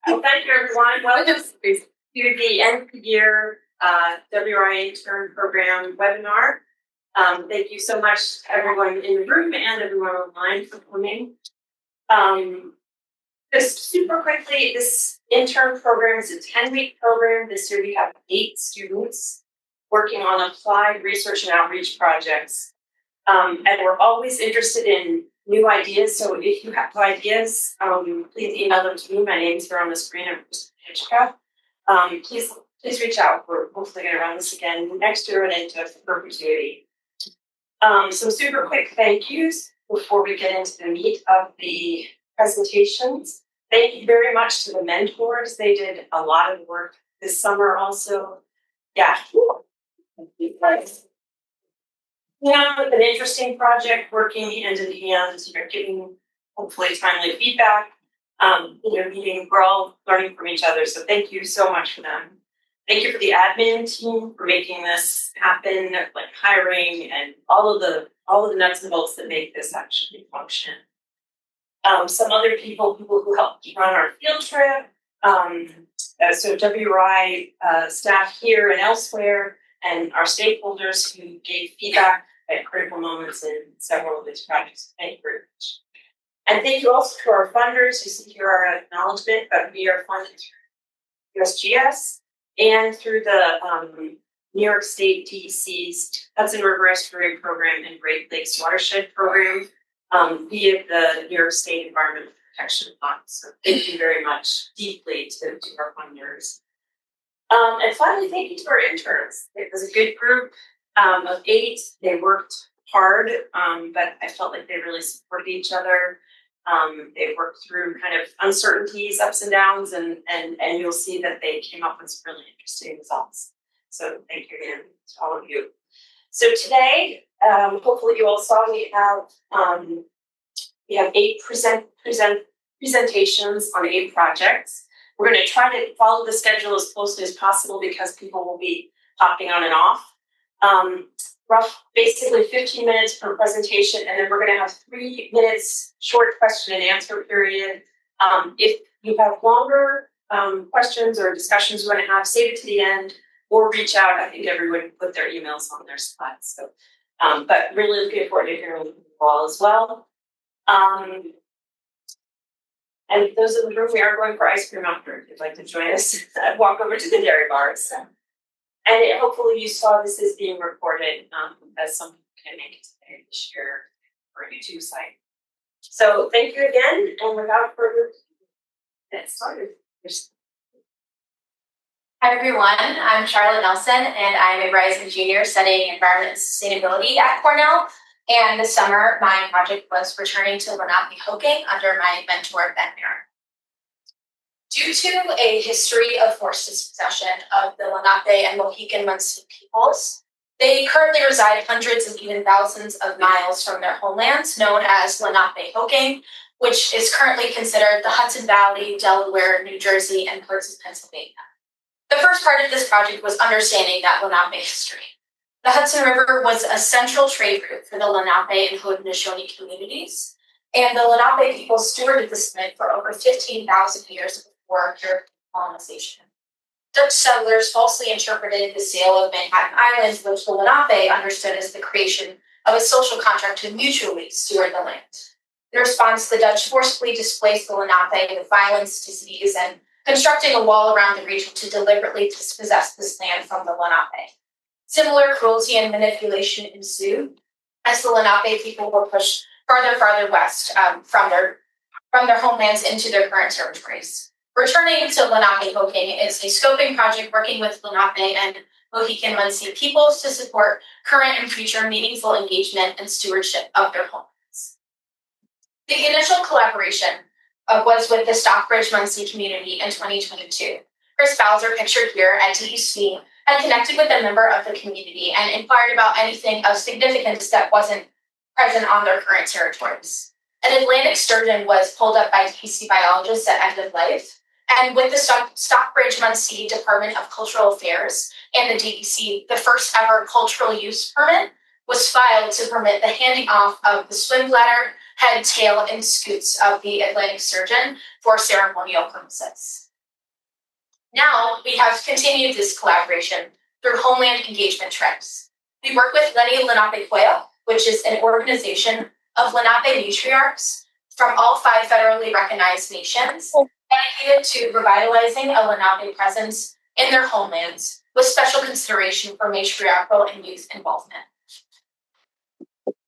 Well, thank you, everyone. Welcome to the end of the year WRI Intern Program webinar. Thank you so much, everyone in the room and everyone online for coming. Just super quickly, this intern program is a 10-week program. This year we have 8 students working on applied research and outreach projects. And we're always interested in new ideas. So if you have ideas, please email them to me. My name's here on the screen. I'm Hitchcock. Please reach out. We're hopefully going to run this again next year and into perpetuity. Some super quick thank yous before we get into the meat of the presentations. Thank you very much to the mentors. They did a lot of work this summer also. Yeah. An interesting project, working hand in hand, giving hopefully timely feedback. We're all learning from each other. So thank you so much for them. Thank you for the admin team for making this happen, like hiring and all of the nuts and bolts that make this actually function. Some other people who helped run our field trip. So WRI staff here and elsewhere, and our stakeholders who gave feedback at critical moments in several of these projects. Thank you very much. And thank you also to our funders. You see here our acknowledgement, but we are funded through USGS and through the New York State DEC's Hudson River Estuary Program and Great Lakes Watershed Program via the New York State Environmental Protection Fund. So thank you very much deeply to our funders. And finally, thank you to our interns. It was a good group of 8. They worked hard, but I felt like they really supported each other. They worked through kind of uncertainties, ups and downs, and you'll see that they came up with some really interesting results. So thank you again to all of you. So today, hopefully you all saw we have 8 presentations on 8 projects. We're going to try to follow the schedule as closely as possible because people will be hopping on and off. Basically 15 minutes per presentation, and then we're going to have 3 minutes short question and answer period. If you have longer questions or discussions you want to have, save it to the end or reach out. I think everyone put their emails on their slides. So, but really looking forward to hearing from you all as well. And those in the room, we are going for ice cream after. If you'd like to join us, walk over to the dairy bars. So. And hopefully you saw this is being recorded as some people can make it today to share for a YouTube site. So thank you again, and without further ado, get started. Hi everyone, I'm Charlotte Nelson, and I'm a rising junior studying environment and sustainability at Cornell. And this summer, my project was returning to Lenape-Hoking under my mentor, Ben Merritt. Due to a history of forced dispossession of the Lenape and Mohican-Munsee peoples, they currently reside hundreds and even thousands of miles from their homelands, known as Lenape-Hoking, which is currently considered the Hudson Valley, Delaware, New Jersey, and parts of Pennsylvania. The first part of this project was understanding that Lenape history. The Hudson River was a central trade route for the Lenape and Haudenosaunee communities, and the Lenape people stewarded this land for over 15,000 years before European colonization. Dutch settlers falsely interpreted the sale of Manhattan Island, which the Lenape understood as the creation of a social contract to mutually steward the land. In response, the Dutch forcibly displaced the Lenape with violence, disease, and constructing a wall around the region to deliberately dispossess this land from the Lenape. Similar cruelty and manipulation ensued as the Lenape people were pushed farther west from their homelands into their current territories. Returning to Lenape-Hoking is a scoping project working with Lenape and Mohican-Munsee peoples to support current and future meaningful engagement and stewardship of their homelands. The initial collaboration was with the Stockbridge-Munsee community in 2022. Chris Bowser, pictured here at DEC, had connected with a member of the community and inquired about anything of significance that wasn't present on their current territories. An Atlantic sturgeon was pulled up by DEC biologists at end of life, and with the Stockbridge-Munsee Department of Cultural Affairs and the DEC, the first ever cultural use permit was filed to permit the handing off of the swim bladder, head, tail, and scutes of the Atlantic sturgeon for ceremonial purposes. Now we have continued this collaboration through homeland engagement trips. We work with Lenni Lenape Kwea, which is an organization of Lenape matriarchs from all 5 federally recognized nations dedicated to revitalizing a Lenape presence in their homelands with special consideration for matriarchal and youth involvement.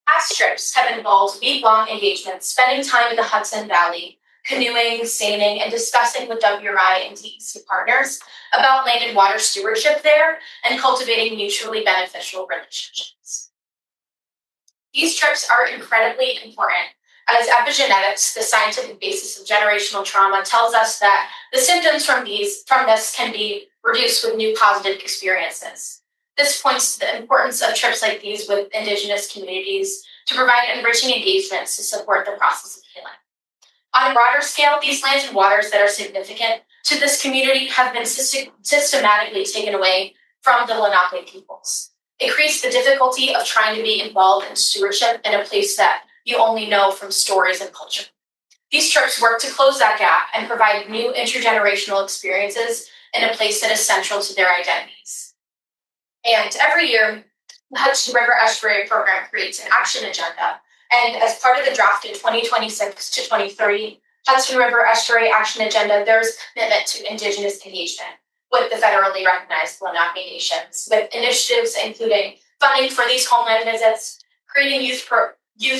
Past trips have involved week-long engagements, spending time in the Hudson Valley, canoeing, sailing, and discussing with WRI and DEC partners about land and water stewardship there and cultivating mutually beneficial relationships. These trips are incredibly important as epigenetics, the scientific basis of generational trauma, tells us that the symptoms from this can be reduced with new positive experiences. This points to the importance of trips like these with Indigenous communities to provide enriching engagements to support the process of healing. On a broader scale, these lands and waters that are significant to this community have been systematically taken away from the Lenape peoples. It creates the difficulty of trying to be involved in stewardship in a place that you only know from stories and culture. These trips work to close that gap and provide new intergenerational experiences in a place that is central to their identities. And every year, the Hudson River Estuary Program creates an action agenda. And as part of the drafted 2026 to 2030 Hudson River Estuary Action Agenda, there's a commitment to Indigenous engagement with the federally recognized Lenape nations, with initiatives including funding for these homeland visits, creating youth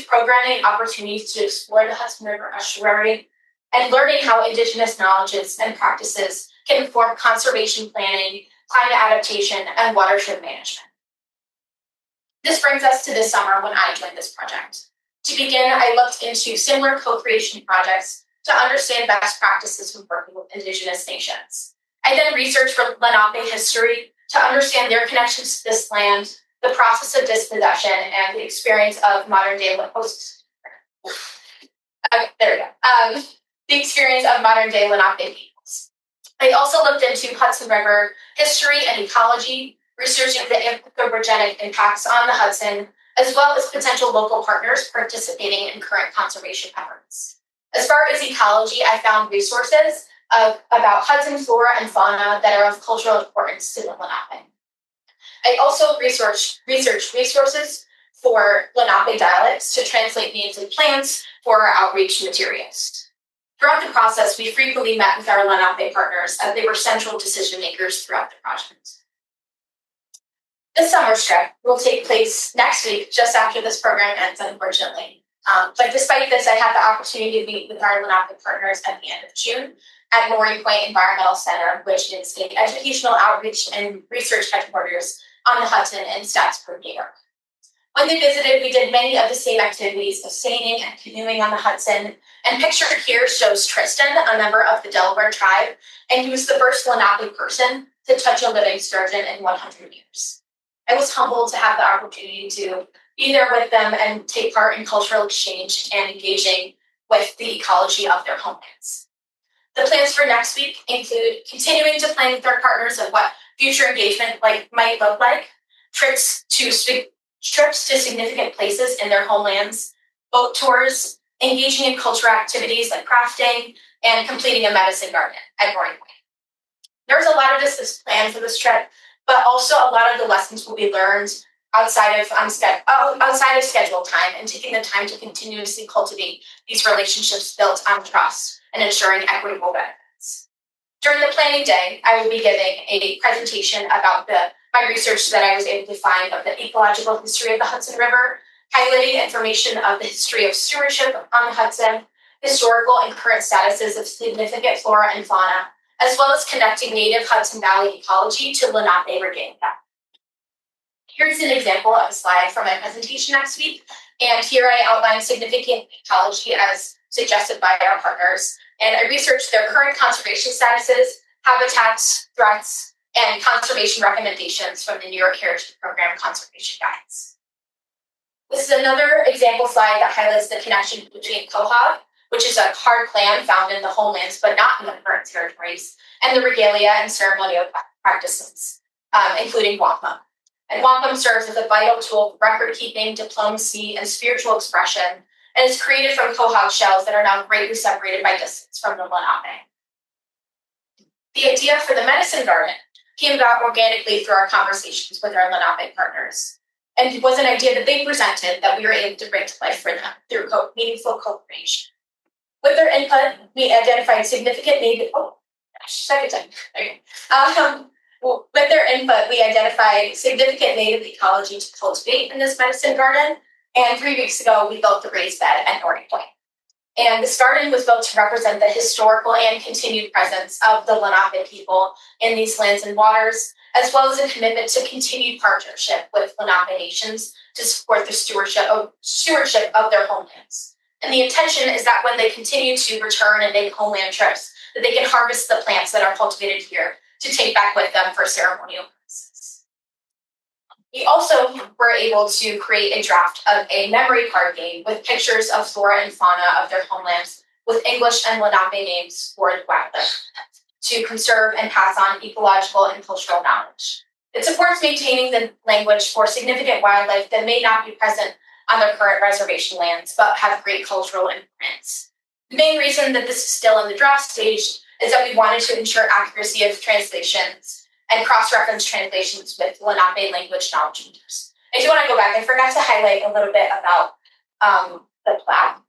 programming opportunities to explore the Hudson River Estuary, and learning how Indigenous knowledges and practices can inform conservation planning, climate adaptation, and watershed management. This brings us to this summer when I joined this project. To begin, I looked into similar co-creation projects to understand best practices when working with Indigenous nations. I then researched for Lenape history to understand their connections to this land, the process of dispossession, and the experience of modern-day the experience of modern-day Lenape peoples. I also looked into Hudson River history and ecology, researching the anthropogenic impacts on the Hudson, as well as potential local partners participating in current conservation efforts. As far as ecology, I found resources about Hudson flora and fauna that are of cultural importance to the Lenape. I also researched resources for Lenape dialects to translate native plants for our outreach materials. Throughout the process, we frequently met with our Lenape partners as they were central decision makers throughout the project. This summer trip will take place next week, just after this program ends, unfortunately. But despite this, I had the opportunity to meet with our Lenape partners at the end of June at Mooring Point Environmental Center, which is an educational outreach and research headquarters on the Hudson in Staatsburg, New York. When they visited, we did many of the same activities of sailing and canoeing on the Hudson, and pictured here shows Tristan, a member of the Delaware tribe, and he was the first Lenape person to touch a living sturgeon in 100 years. I was humbled to have the opportunity to be there with them and take part in cultural exchange and engaging with the ecology of their homelands. The plans for next week include continuing to plan with our partners of what future engagement might look like, trips to significant places in their homelands, boat tours, engaging in cultural activities like crafting, and completing a medicine garden at Mooring Point. There's a lot of this planned for this trip, but also a lot of the lessons will be learned outside of scheduled time and taking the time to continuously cultivate these relationships built on trust and ensuring equitable benefits. During the planning day, I will be giving a presentation about my research that I was able to find of the ecological history of the Hudson River, highlighting information of the history of stewardship on the Hudson, historical and current statuses of significant flora and fauna, as well as connecting native Hudson Valley ecology to Lenape regalia. Here's an example of a slide from my presentation next week, and here I outline significant ecology as suggested by our partners, and I researched their current conservation statuses, habitats, threats, and conservation recommendations from the New York Heritage Program Conservation Guides. This is another example slide that highlights the connection between Quahog, which is a hard clan found in the homelands but not in the current territories, and the regalia and ceremonial practices, including wampum. And wampum serves as a vital tool for record-keeping, diplomacy, and spiritual expression, and is created from quahog shells that are now greatly separated by distance from the Lenape. The idea for the medicine garden came about organically through our conversations with our Lenape partners, and it was an idea that they presented that we were able to bring to life for them through meaningful co-creation. With their input, we identified significant need. Second time. Okay. With their input, we identified significant native ecology to cultivate in this medicine garden. And 3 weeks ago, we built the raised bed at Norton Point. And this garden was built to represent the historical and continued presence of the Lenape people in these lands and waters, as well as a commitment to continued partnership with Lenape nations to support the stewardship of their homelands. And the intention is that when they continue to return and make homeland trips, that they can harvest the plants that are cultivated here to take back with them for ceremonial purposes. We also were able to create a draft of a memory card game with pictures of flora and fauna of their homelands with English and Lenape names for the wildlife to conserve and pass on ecological and cultural knowledge. It supports maintaining the language for significant wildlife that may not be present on their current reservation lands, but have great cultural importance. The main reason that this is still in the draft stage is that we wanted to ensure accuracy of translations and cross-reference translations with Lenape language knowledge readers. I do want to go back. I forgot to highlight a little bit about the plaque.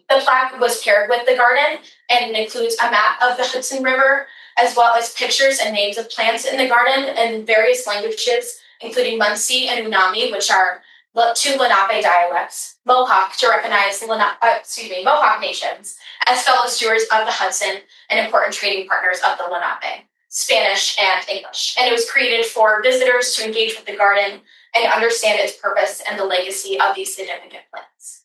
The plaque was paired with the garden, and it includes a map of the Hudson River, as well as pictures and names of plants in the garden in various languages, including Munsee and Unami, which are two Lenape dialects, Mohawk to recognize Mohawk nations as fellow stewards of the Hudson and important trading partners of the Lenape, Spanish and English. And it was created for visitors to engage with the garden and understand its purpose and the legacy of these significant plants.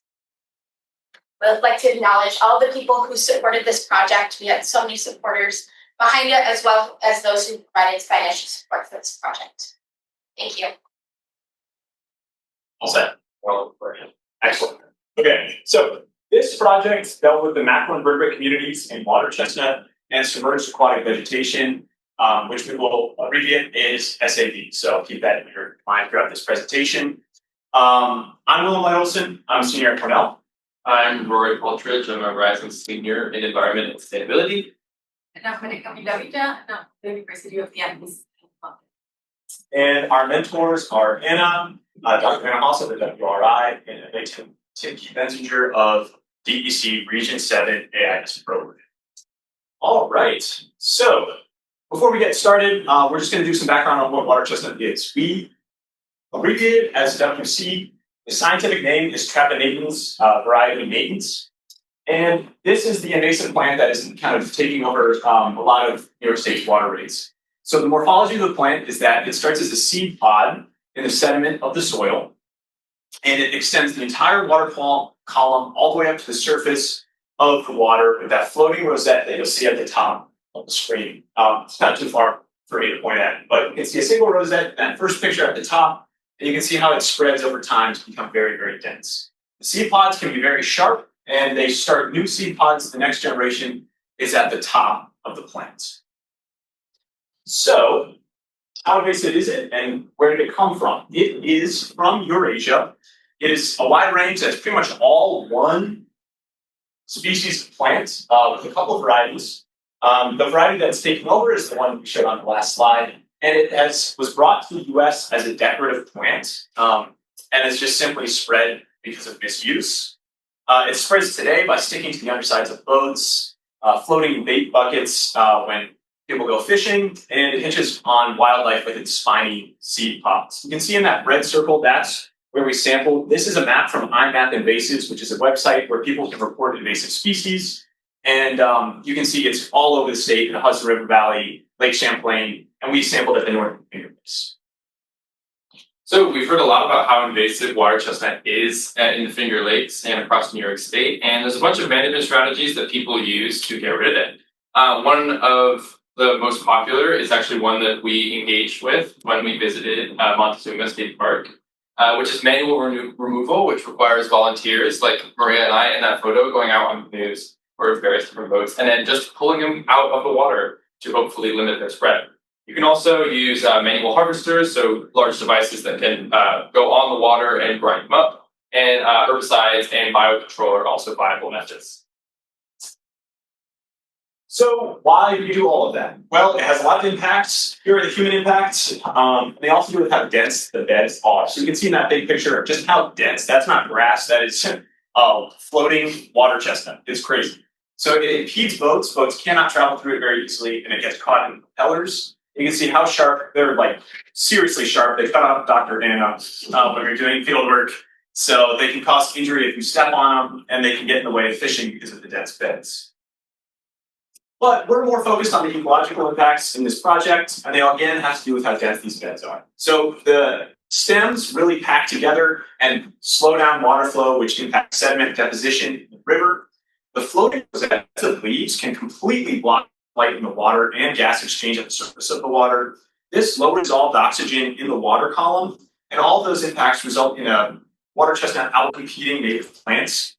We'd like to acknowledge all the people who supported this project. We had so many supporters behind it, as well as those who provided financial support for this project. Thank you. All set. Well, excellent. Okay, so this project dealt with the macro invertebrate communities in water chestnut and submerged aquatic vegetation, which we will abbreviate as SAV. So keep that in your mind throughout this presentation. I'm Willem Olsen. I'm a senior at Cornell. I'm Rory Poltridge. I'm a rising senior in environment and sustainability. And I'm Monica Milavita, and I'm the University of the Andes. And our mentors are Anna, Dr. Anna Haas of the WRI, and Tim Benzinger of DEC Region 7 AIS program. All right, so before we get started, we're just going to do some background on what water chestnut is. We abbreviated as WC. The scientific name is Trapanations variety natans. And this is the invasive plant that is kind of taking over a lot of New York State's waterways. So the morphology of the plant is that it starts as a seed pod in the sediment of the soil, and it extends the entire water column all the way up to the surface of the water with that floating rosette that you'll see at the top of the screen. It's not too far for me to point at, but you can see a single rosette in that first picture at the top, and you can see how it spreads over time to become very, very dense. The seed pods can be very sharp, and they start new seed pods. The next generation is at the top of the plant. So, how invasive is it, and where did it come from? It is from Eurasia. It is a wide range that's pretty much all one species of plant with a couple of varieties. The variety that's taken over is the one we showed on the last slide, and it was brought to the U.S. as a decorative plant, and it's just simply spread because of misuse. It spreads today by sticking to the undersides of boats, floating in bait buckets when people go fishing, and it hinges on wildlife with its spiny seed pods. You can see in that red circle, that's where we sampled. This is a map from IMAP Invasives, which is a website where people can report invasive species. And you can see it's all over the state in the Hudson River Valley, Lake Champlain, and we sampled at the Northern Finger Lakes. So we've heard a lot about how invasive water chestnut is in the Finger Lakes and across New York State. And there's a bunch of management strategies that people use to get rid of it. One of the most popular is actually one that we engaged with when we visited Montezuma State Park, which is manual removal, which requires volunteers like Maria and I in that photo going out on canoes or various different boats, and then just pulling them out of the water to hopefully limit their spread. You can also use manual harvesters, so large devices that can go on the water and grind them up, and herbicides and biocontrol are also viable methods. So why do we do all of that? Well, it has a lot of impacts. Here are the human impacts. They also do with how dense the beds are. So you can see in that big picture just how dense. That's not grass. That is floating water chestnut. It's crazy. So it impedes boats. Boats cannot travel through it very easily, and it gets caught in propellers. You can see how sharp they're, like seriously sharp. They cut off Dr. Anna when you're doing field work. So they can cause injury if you step on them, and they can get in the way of fishing because of the dense beds. But we're more focused on the ecological impacts in this project, and they again have to do with how dense these beds are. So the stems really pack together and slow down water flow, which impacts sediment deposition in the river. The floating rosettes of leaves can completely block light in the water and gas exchange at the surface of the water. This low resolved oxygen in the water column, and all those impacts result in a water chestnut out-competing native plants.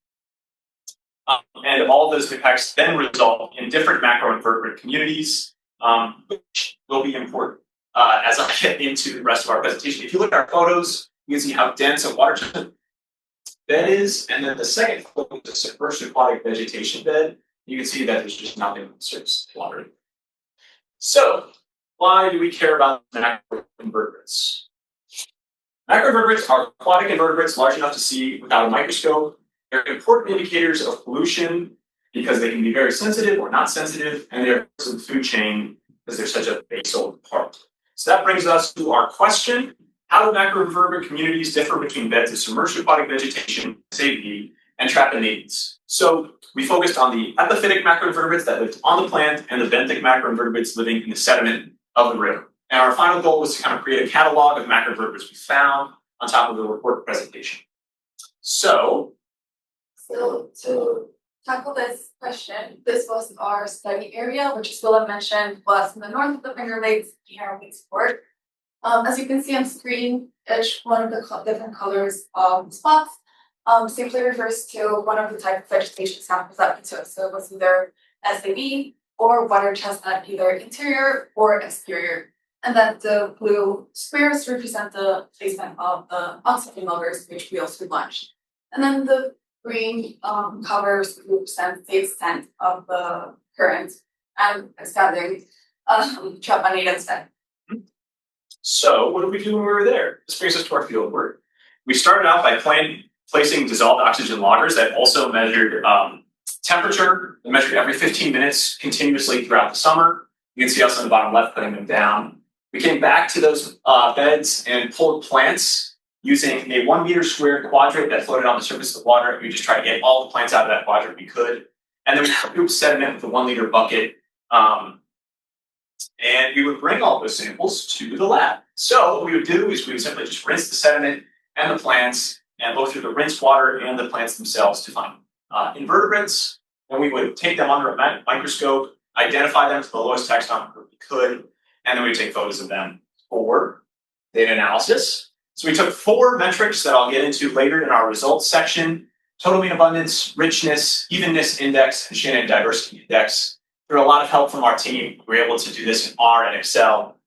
And all those impacts then result in different macroinvertebrate communities, which will be important as I get into the rest of our presentation. If you look at our photos, you can see how dense a water chestnut bed is. And then the second photo is a submerged aquatic vegetation bed. You can see that there's just nothing on the surface of the water. So why do we care about macroinvertebrates? Macroinvertebrates are aquatic invertebrates large enough to see without a microscope. They're important indicators of pollution because they can be very sensitive or not sensitive, and they're in the food chain because they're such a basal part. So that brings us to our question: how do macroinvertebrate communities differ between beds of submerged aquatic vegetation, SAV, and trapanids? So we focused on the epiphytic macroinvertebrates that lived on the plant and the benthic macroinvertebrates living in the sediment of the river. And our final goal was to kind of create a catalog of macroinvertebrates we found on top of the report presentation. So to tackle this question, this was our study area, which as Willem mentioned was in the north of the Finger Lakes near Waysport. As you can see on screen, each one of the different colors spots simply refers to one of the type of vegetation samples that we took. So it was either SAB or water chestnut, either interior or exterior. And then the blue squares represent the placement of the oxygen levels, which we also launched. And then the green covers represent the extent of the current and expanding Trapanid instead. So what did we do when we were there? This brings us to our field work. We started out by placing dissolved oxygen loggers that also measured temperature. They measured every 15 minutes continuously throughout the summer. You can see us on the bottom left putting them down. We came back to those beds and pulled plants using a 1 meter squared quadrant that floated on the surface of the water. We just tried to get all the plants out of that quadrant we could. And then we scooped sediment with a 1 liter bucket. And we would bring all those samples to the lab. So what we would do is we would simply just rinse the sediment and the plants and look through the rinsed water and the plants themselves to find invertebrates. And we would take them under a microscope, identify them to the lowest taxonomic group we could, and then we would take photos of them for data analysis. So we took 4 metrics that I'll get into later in our results section: total mean abundance, richness, evenness index, and Shannon diversity index. Through a lot of help from our team, we were able to do this in R and Excel.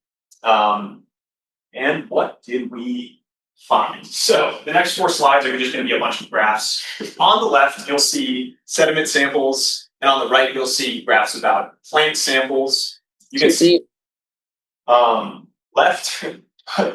And what did we find? So the next 4 slides are just going to be a bunch of graphs. On the left, you'll see sediment samples, and on the right, you'll see graphs about plant samples. You can see left,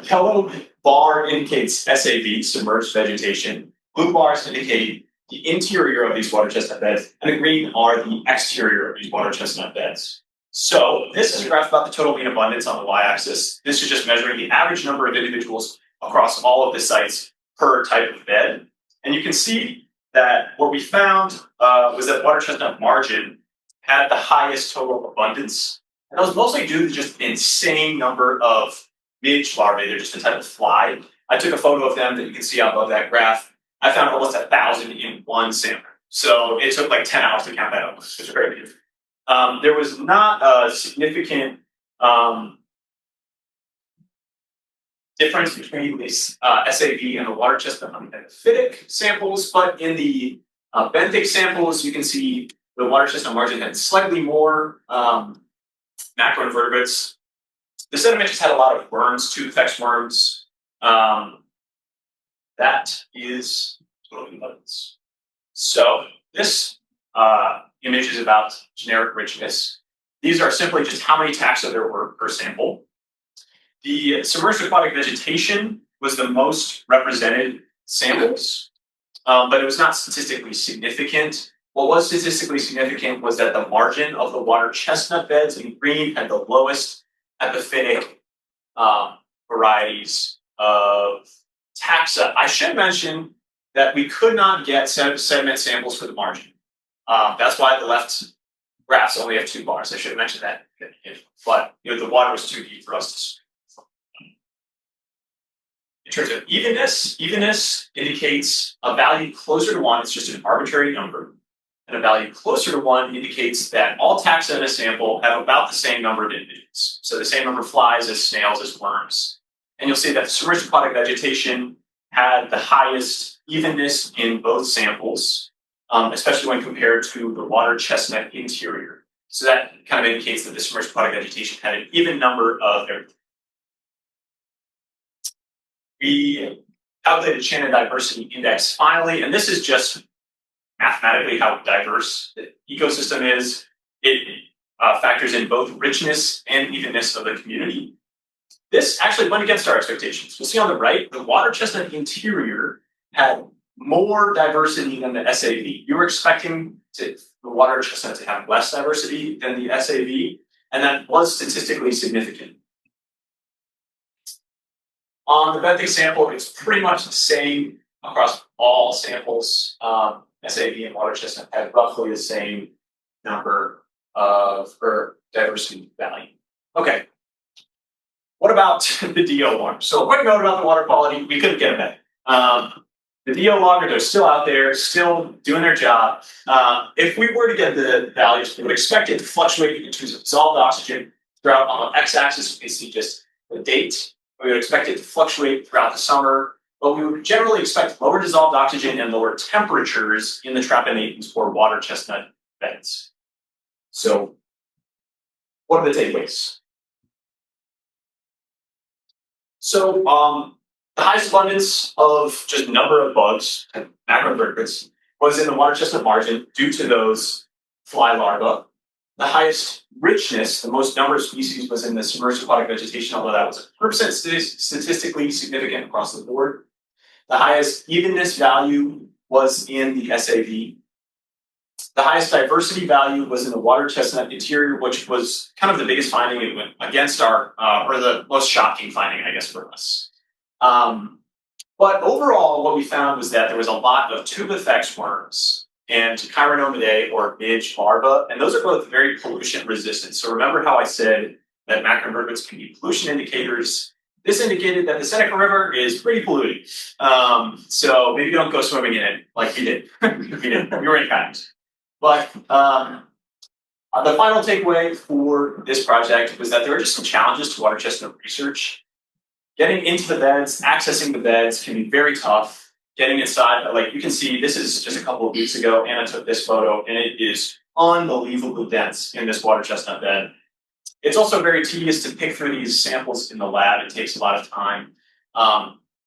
yellow bar indicates SAV, submerged vegetation. Blue bars indicate the interior of these water chestnut beds, and the green are the exterior of these water chestnut beds. So this is a graph about the total mean abundance on the y-axis. This is just measuring the average number of individuals across all of the sites per type of bed. And you can see that what we found was that water chestnut margin had the highest total abundance. And that was mostly due to just an insane number of midge larvae. They're just a type of fly. I took a photo of them that you can see above that graph. I found almost 1,000 in one sample. So it took like 10 hours to count that up. It's very beautiful. There was not a significant difference between this SAV and the water chestnut epiphytic samples, but in the benthic samples, you can see the water chestnut margin had slightly more macroinvertebrates. The sediment just had a lot of worms, tooth-effects worms. That is total abundance. So this images about generic richness. These are simply just how many taxa there were per sample. The submerged aquatic vegetation was the most represented samples, but it was not statistically significant. What was statistically significant was that the margin of the water chestnut beds in green had the lowest epiphytic varieties of taxa. I should mention that we could not get sediment samples for the margin. That's why the left graphs only have 2 bars. I should have mentioned that. But the water was too deep for us to swim. In terms of evenness indicates a value closer to 1. It's just an arbitrary number. And a value closer to 1 indicates that all taxa in a sample have about the same number of individuals. So the same number of flies as snails as worms. And you'll see that the submerged aquatic vegetation had the highest evenness in both samples, especially when compared to the water chestnut interior. So that kind of indicates that the submerged aquatic vegetation had an even number of everything. We calculated Shannon diversity index finally, and this is just mathematically how diverse the ecosystem is. It factors in both richness and evenness of the community. This actually went against our expectations. You'll see on the right, the water chestnut interior had more diversity than the SAV. You were expecting the water chestnut to have less diversity than the SAV, and that was statistically significant. On the benthic sample, it's pretty much the same across all samples. SAV and water chestnut had roughly the same number of diversity value. Okay. What about the DO logger? So a quick note about the water quality, we couldn't get them back. The DO logger, they're still out there, still doing their job. If we were to get the values, we would expect it to fluctuate in terms of dissolved oxygen throughout. On the x-axis, you can see just the date. We would expect it to fluctuate throughout the summer, but we would generally expect lower dissolved oxygen and lower temperatures in the trapinatans or water chestnut beds. So what are the takeaways? So the highest abundance of just number of bugs, macroinvertebrates, was in the water chestnut margin due to those fly larvae. The highest richness, the most number of species, was in the submerged aquatic vegetation, although that was 100% statistically significant across the board. The highest evenness value was in the SAV. The highest diversity value was in the water chestnut interior, which was kind of the biggest finding. It went against our, or the most shocking finding, I guess, for us. But overall, what we found was that there was a lot of tubifex worms and Chironomidae or midge larvae, and those are both very pollution resistant. So remember how I said that macroinvertebrates can be pollution indicators. This indicated that the Seneca River is pretty polluted. So maybe don't go swimming in it like you did. You were in kindness. But the final takeaway for this project was that there are just some challenges to water chestnut research. Getting into the beds, accessing the beds can be very tough. Getting inside, like you can see, this is just a couple of weeks ago. Anna took this photo, and it is unbelievably dense in this water chestnut bed. It's also very tedious to pick through these samples in the lab. It takes a lot of time.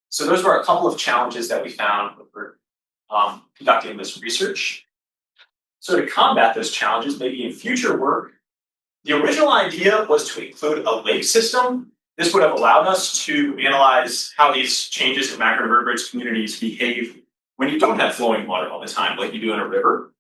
So those were a couple of challenges that we found when we're conducting this research. So to combat those challenges, maybe in future work, the original idea was to include a lake system. This would have allowed us to analyze how these changes in macroinvertebrates communities behave when you don't have flowing water all the time, like you do in a river.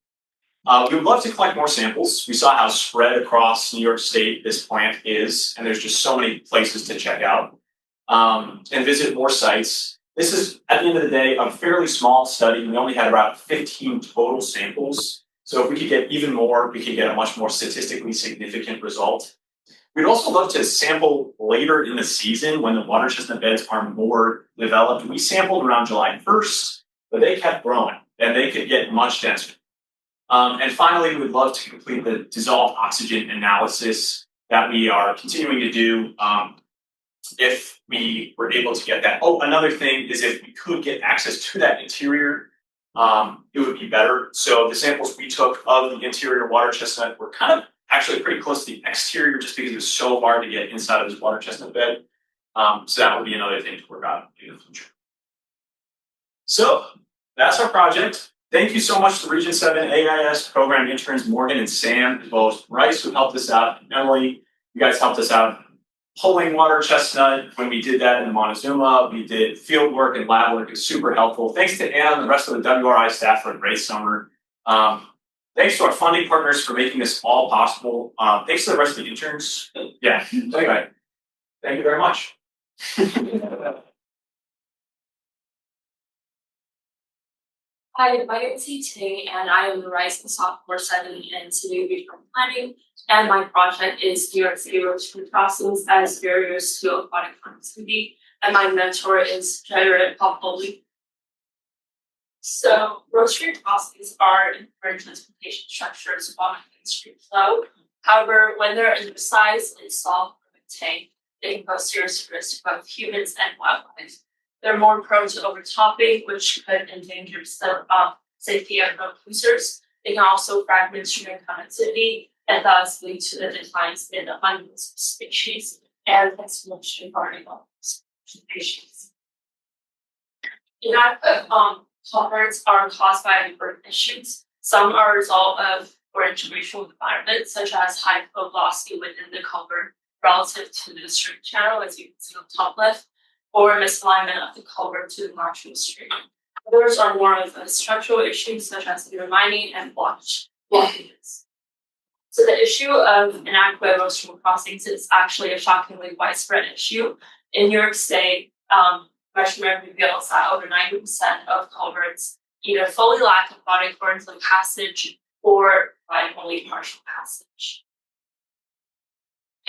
We would love to collect more samples. We saw how spread across New York State this plant is, and there's just so many places to check out and visit more sites. This is, at the end of the day, a fairly small study. We only had about 15 total samples. So if we could get even more, we could get a much more statistically significant result. We'd also love to sample later in the season when the water chestnut beds are more developed. We sampled around July 1st, but they kept growing and they could get much denser. And finally, we would love to complete the dissolved oxygen analysis that we are continuing to do if we were able to get that. Oh, another thing is if we could get access to that interior, it would be better. So the samples we took of the interior water chestnut were kind of actually pretty close to the exterior just because it was so hard to get inside of this water chestnut bed. So that would be another thing to work on in the future. So that's our project. Thank you so much to Region 7 AIS program interns Morgan and Sam, as well as Bryce, who helped us out, and Emily. You guys helped us out pulling water chestnut when we did that in Montezuma. We did field work and lab work. It's super helpful. Thanks to Anna and the rest of the WRI staff for a great summer. Thanks to our funding partners for making this all possible. Thanks to the rest of the interns. Yeah, anyway, thank you very much. Hi, my name is Ting, and I am the rising sophomore studying in city regional planning. And my project is New York City road trip crossings as barriers to aquatic connectivity. And my mentor is Jared Popoli. So, road trip crossings are important transportation structures monitoring street flow. However, when they're undersized, installed, or maintained, they can pose serious risk to both humans and wildlife. They're more prone to overtopping, which could endanger the safety of road users. They can also fragment stream connectivity and thus lead to the declines in abundance of species and extinction of variable species. Inadequate culverts are caused by different issues. Some are a result of poor integration with the environment, such as high flow velocity within the culvert relative to the stream channel, as you can see on the top left, or misalignment of the culvert to the natural stream. Others are more of a structural issues such as undermining and blockages. So the issue of inadequate road stream crossings is actually a shockingly widespread issue. In New York State, measurement reveals that over 90% of culverts either fully lack aquatic horizontal passage or provide only partial passage.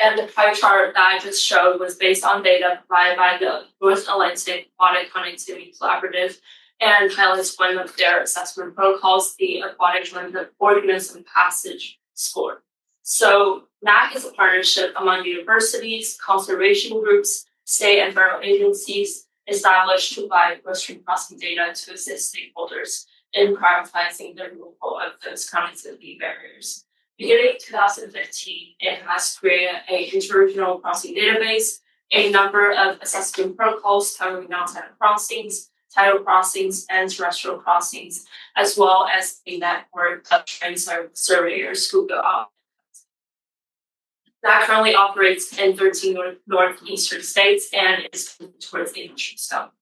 And the pie chart that I just showed was based on data provided by the North Atlantic Aquatic Connectivity Collaborative and highlights one of their assessment protocols, the Aquatic Organism Passage Score. So NAC is a partnership among universities, conservation groups, state and federal agencies established to provide road stream crossing data to assist stakeholders in prioritizing the removal of those connectivity barriers. Beginning in 2015, it has created an interregional crossing database, a number of assessment protocols covering non-tidal crossings, tidal crossings, and terrestrial crossings, as well as a network of trained surveyors who go out. That currently operates in 13 northeastern states and is towards the national scope.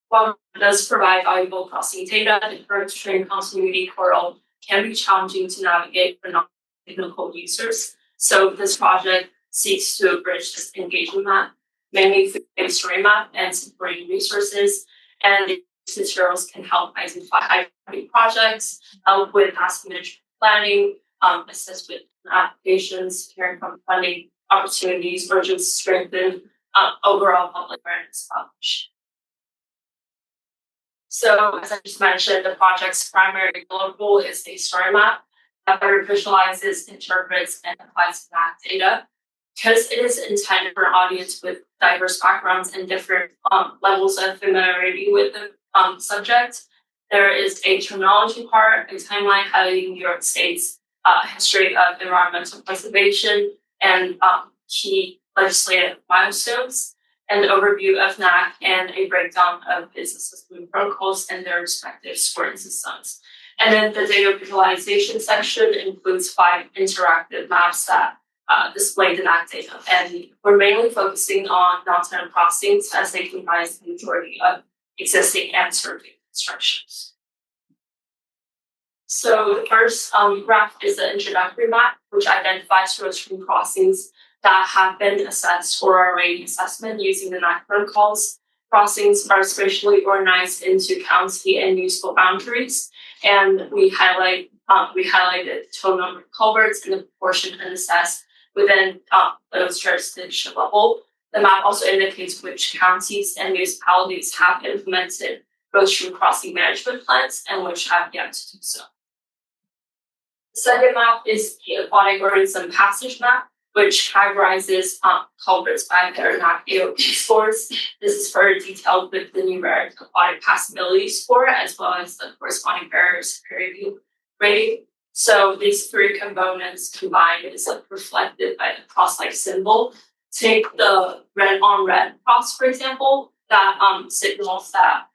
While it does provide valuable crossing data, the current train continuity portal can be challenging to navigate for non-technical users. So this project seeks to bridge this engagement map, mainly through a story map and supporting resources. And these materials can help identify high-priority projects, help with task management planning, assist with applications, hearing from funding opportunities, or just strengthen overall public awareness about the issue. So, as I just mentioned, the project's primary goal is a story map that better visualizes, interprets, and applies map data. Because it is intended for an audience with diverse backgrounds and different levels of familiarity with the subject, there is a terminology part, a timeline highlighting New York State's history of environmental preservation and key legislative milestones, an overview of NAC, and a breakdown of its assessment protocols and their respective scoring systems. And then the data visualization section includes 5 interactive maps that display the NAC data. And we're mainly focusing on non-tidal crossings as they comprise the majority of existing and surveyed constructions. So the first graph is the introductory map, which identifies road stream crossings that have been assessed for our rating assessment using the NAC protocols. Crossings are spatially organized into county and municipal boundaries, and we highlighted the total number of culverts and the proportion assessed within those jurisdiction level. The map also indicates which counties and municipalities have implemented road stream crossing management plans and which have yet to do so. The second map is the aquatic organism passage map, which categorizes culverts by their NAC AOP scores. This is further detailed with the numeric aquatic passability score, as well as the corresponding barrier severity rating. So these 3 components combined is reflected by the cross-like symbol. Take the red on red cross, for example, that signals that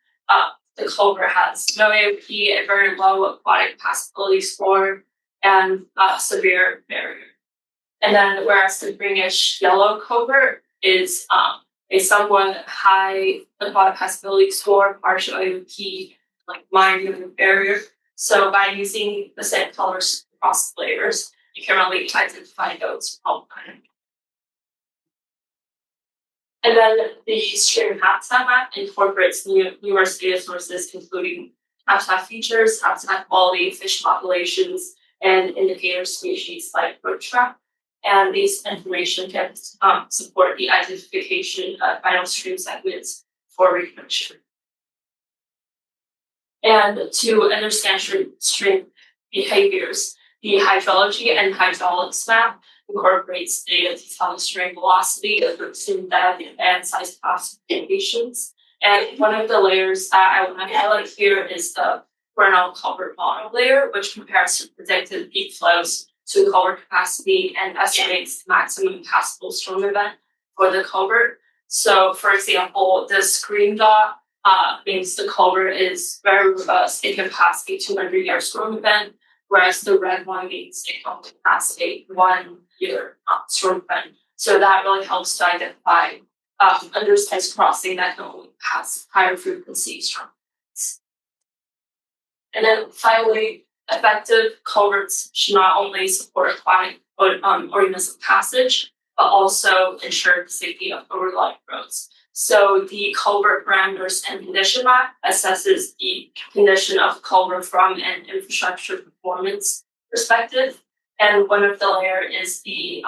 the culvert has no AOP, a very low aquatic passability score, and severe barrier. And then whereas the greenish yellow culvert is a somewhat high aquatic passability score, partial AOP, like minor barrier. So by using the same colors across the layers, you can really identify those problem. And then the stream habitat map incorporates numerous data sources, including habitat features, habitat quality, fish populations, and indicator species like brook trout. And these information can support the identification of vital stream segments for reproduction. And to understand stream behaviors, the hydrology and hydraulics map incorporates data to tell the stream velocity, stream depth, and size classifications. And one of the layers that I want to highlight here is the vernal culvert bottom layer, which compares to predicted peak flows to culvert capacity and estimates the maximum passable storm event for the culvert. So, for example, this green dot means the culvert is very robust. It can pass a 200-year storm event, whereas the red one means it can pass a 1-year storm event. So that really helps to identify undersized crossing that can only pass higher frequency storm events. And then finally, effective culverts should not only support aquatic organism passage, but also ensure the safety of overlying roads. So the culvert parameters and condition map assesses the condition of the culvert from an infrastructure performance perspective. And one of the layers is the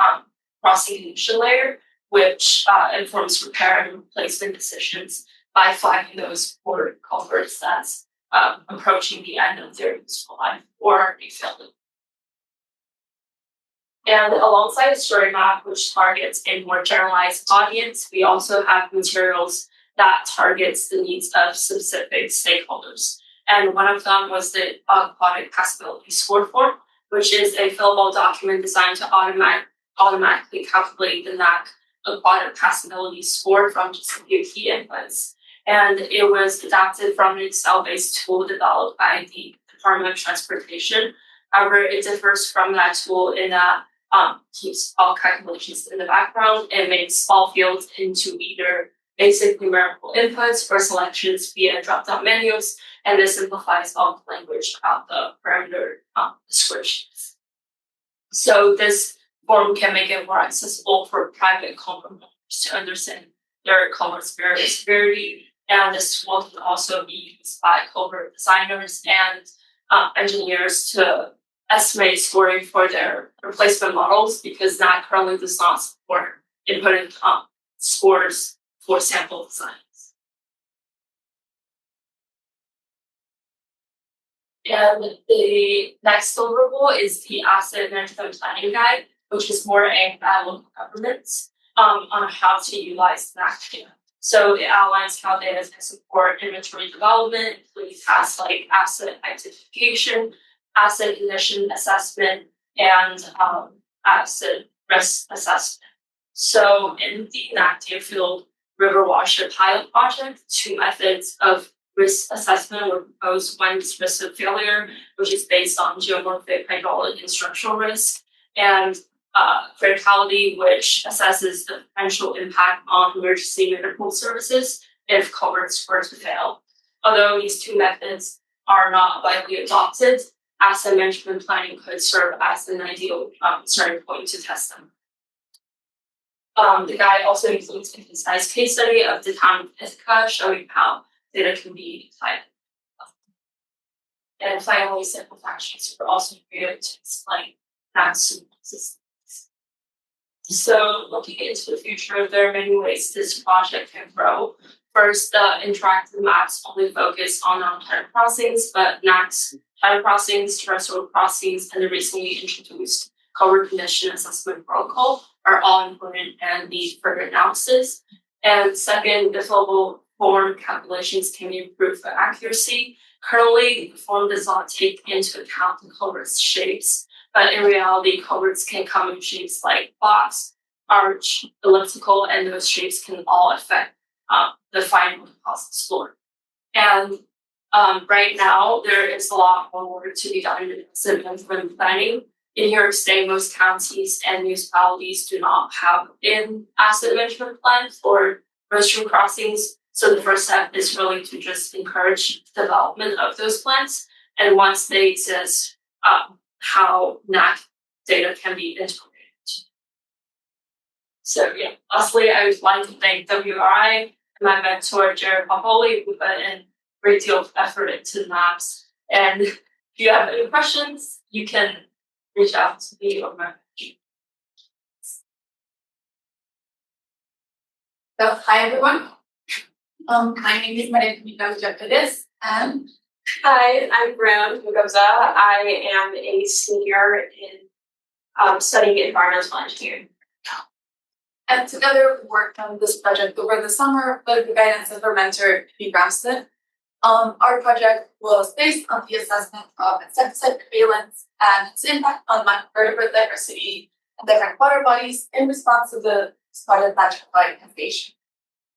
crossing condition layer, which informs repair and replacement decisions by flagging those for culverts that's approaching the end of their useful life or a failed. And alongside the story map, which targets a more generalized audience, we also have materials that targets the needs of specific stakeholders. And one of them was the aquatic passability score form, which is a fillable document designed to automatically calculate the NAC aquatic passability score from just a few key inputs. And it was adapted from an Excel-based tool developed by the Department of Transportation. However, it differs from that tool in that keeps all calculations in the background and makes all fields into either basic numerical inputs or selections via drop-down menus, and this simplifies all the language about the parameter descriptions. So this form can make it more accessible for private culvert owners to understand their culvert's various severity, and this tool can also be used by culvert designers and engineers to estimate scoring for their replacement models, because that currently does not support inputting scores for sample designs. And the next deliverable is the Asset Management Planning Guide, which is more aimed at local governments on how to utilize that data. So it outlines how data can support inventory development, including tasks like asset identification, asset condition assessment, and asset risk assessment. So in the NAC Deerfield River Watershed Pilot Project, 2 methods of risk assessment were proposed. One is risk of failure, which is based on geomorphic, hydraulic, and structural risk, and criticality, which assesses the potential impact on emergency medical services if culverts were to fail. Although these 2 methods are not widely adopted, asset management planning could serve as an ideal starting point to test them. The guide also includes a concise case study of the town of Ithaca showing how data can be applied. And finally, simple fact sheets were also created to explain NAC's systems. So looking into the future, there are many ways this project can grow. First, the interactive maps only focus on non-tidal crossings, but NAC's tidal crossings, terrestrial crossings, and the recently introduced culvert condition assessment protocol are all important and need further analysis. And second, the fillable form calculations can be improved for accuracy. Currently, the form does not take into account the culvert's shapes, but in reality, culverts can come in shapes like box, arch, elliptical, and those shapes can all affect the final deposit score. And Right now, there is a lot more work to be done in asset management planning. In New York State, most counties and municipalities do not have an asset management plan for restroom crossings. So the first step is really to just encourage development of those plans. And once they exist, how NAC data can be integrated. So yeah, lastly, I would like to thank WRI and my mentor, Jared Papoli, who put in a great deal of effort into the maps. And if you have any questions, you can reach out to me or my manager. So, hi everyone. My name is Maria Camila Villapérez, and Hi, I'm Brown Mugoza. I am a senior in studying environmental engineering. and together we worked on this project over the summer with the guidance of our mentor, P. Ramsden. Our project was based on the assessment of insecticide prevalence and its impact on macrovertebrate diversity and different water bodies in response to the spotted butterfly invasion.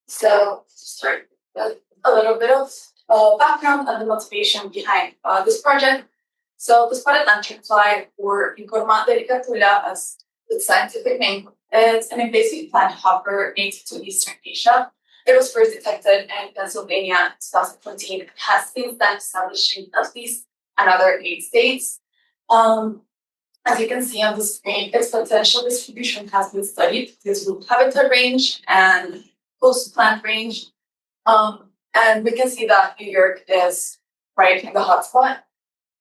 So, to start with a little bit of background and the motivation behind this project. So, the spotted lanternfly, or Incorma delicatula, as its scientific name, is an invasive plant hopper native to Eastern Asia. It was first detected in Pennsylvania in 2014 and has since then established in at least another 8 states. As you can see on the screen, its potential distribution has been studied. This root habitat range and host plant range. And we can see that New York is right in the hotspot.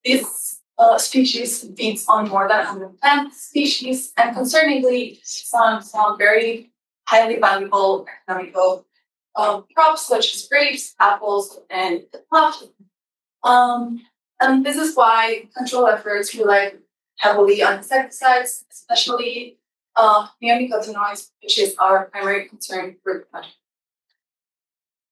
This species feeds on more than 100 plant species, and concerningly, some very highly valuable economical crops such as grapes, apples, and coffee. And this is why control efforts rely heavily on insecticides, especially neonicotinoids, which is our primary concern for the project.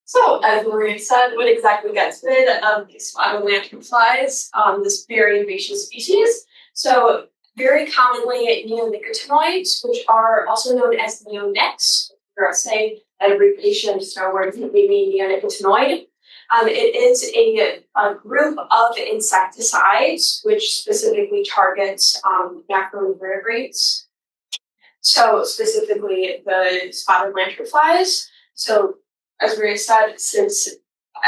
So, as Maria said, what exactly gets rid of these spotted lanternflies, this very invasive species? So, very commonly neonicotinoids, which are also known as neonics, or say that abbreviation just our words that we mean neonicotinoid. It is a group of insecticides which specifically targets macroinvertebrates. So, specifically the spotted lanternflies. So, as Maria said, since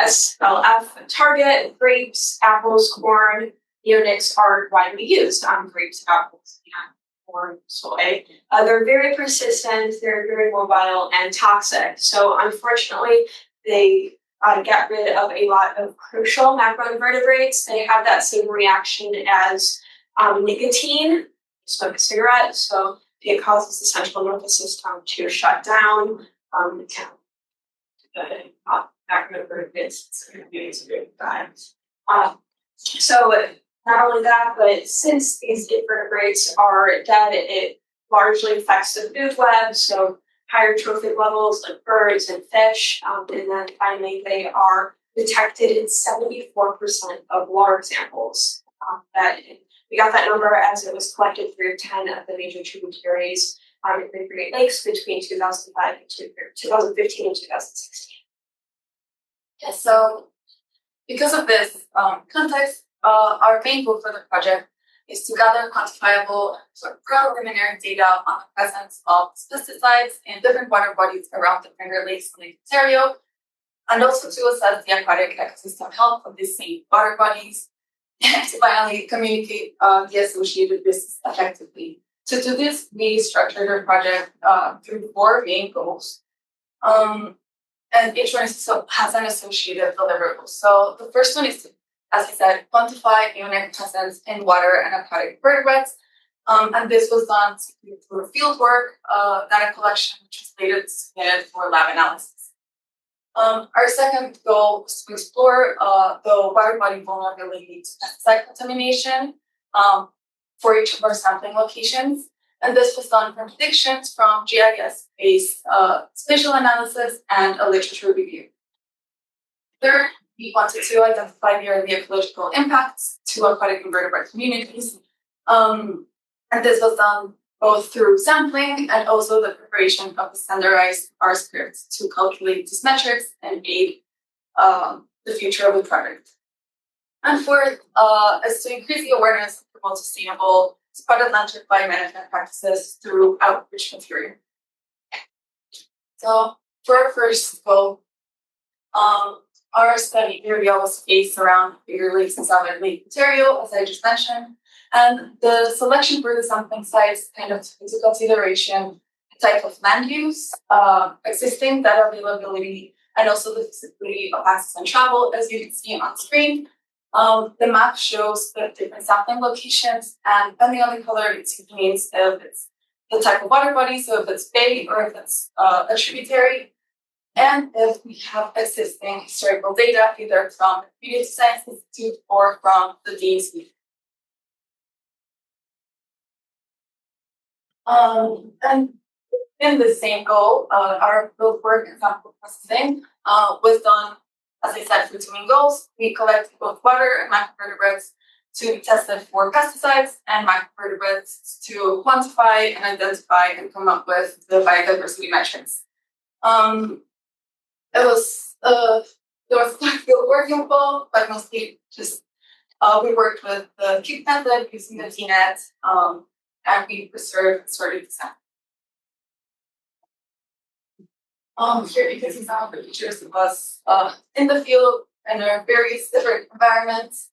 SLF target grapes, apples, corn, neonics are widely used on grapes, apples, and corn, soy. They're very persistent, they're very mobile and toxic. So unfortunately, they get rid of a lot of crucial macroinvertebrates. They have that same reaction as nicotine, smoke a cigarette. So it causes the central nervous system to shut down. So not only that, but since these invertebrates are dead, it largely affects the food web. So higher trophic levels like birds and fish, and then finally they are detected in 74% of water samples. That we got that number as it was collected through 10 of the major tributaries in the Great Lakes between 2005 and 2015 and 2016. Yeah, so because of this context, our main goal for the project is to gather quantifiable preliminary data on the presence of pesticides in different water bodies around the Finger Lakes in Lake Ontario, and also to assess the aquatic ecosystem health of these same water bodies, and to finally communicate the associated risks effectively. To do this, we structured our project through 4 main goals. And each one has an associated deliverable. So the first one is to, as I said, quantify neonic presence in water and aquatic vertebrates. And this was done through field work, data collection, which was later submitted for lab analysis. Our second goal was to explore the water body vulnerability to pesticide contamination for each of our sampling locations. And this was done from predictions from GIS-based spatial analysis and a literature review. Third, we wanted to identify the early ecological impacts to aquatic invertebrate communities. And this was done both through sampling and also the preparation of the standardized R scripts to calculate these metrics and aid the future of the project. And fourth is to increase the awareness of promote sustainable spotted lantern fly management practices through outreach material. So for our first goal, our study area was based around Finger Lakes and Southern Lake Ontario, as I just mentioned. And the selection for the sampling sites kind of took into consideration the type of land use, existing data availability, and also the feasibility of access and travel, as you can see on screen. The map shows the different sampling locations, and depending on the color, it means if it's the type of water body, so if it's bay or if it's a tributary, and if we have existing historical data, either from the Community Science Institute or from the DEC. And in the same goal, our fieldwork and sample processing was done, as I said, for two main goals. We collected both water and microvertebrates to be tested for pesticides and microvertebrates to quantify and identify and come up with the biodiversity metrics. There was field work involved, but mostly just we worked with the cube method using the T-net, and we preserved and sorted the sample. Here you can see some of the pictures of us in the field and our various different environments.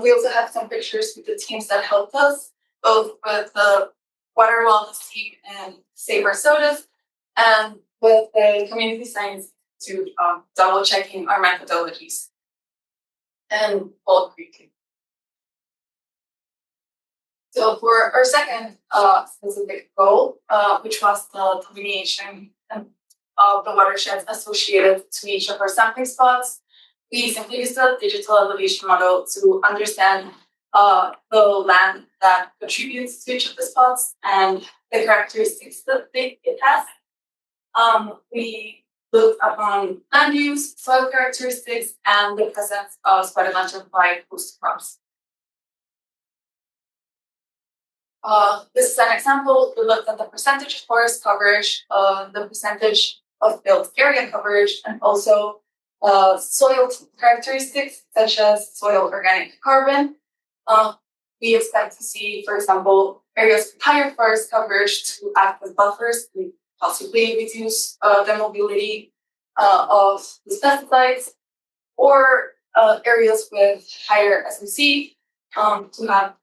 We also have some pictures with the teams that helped us, both with the water wellness team and Save Our Sodas, and with the community science to double checking our methodologies and bulk Creek. So for our second specific goal, which was the delineation of the watersheds associated to each of our sampling spots, we simply used a digital elevation model to understand the land that contributes to each of the spots and the characteristics that it has. We looked upon land use, soil characteristics, and the presence of spotted lanternfly host crops. This is an example. We looked at the percentage of forest coverage, the percentage of built area coverage, and also soil characteristics such as soil organic carbon. We expect to see, for example, areas with higher forest coverage to act as buffers to possibly reduce the mobility of the pesticides, or areas with higher SMC to have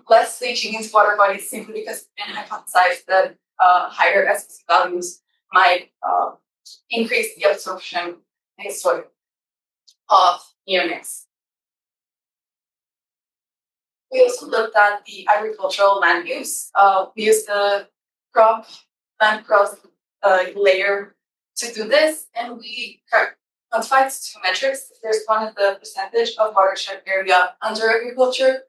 less leaching into water bodies, simply because it can hypothesize that higher SMC values might increase the absorption in soil of neonics. We also looked at the agricultural land use. We used the land cross layer to do this, and we quantified two metrics. There's one is the percentage of watershed area under agriculture,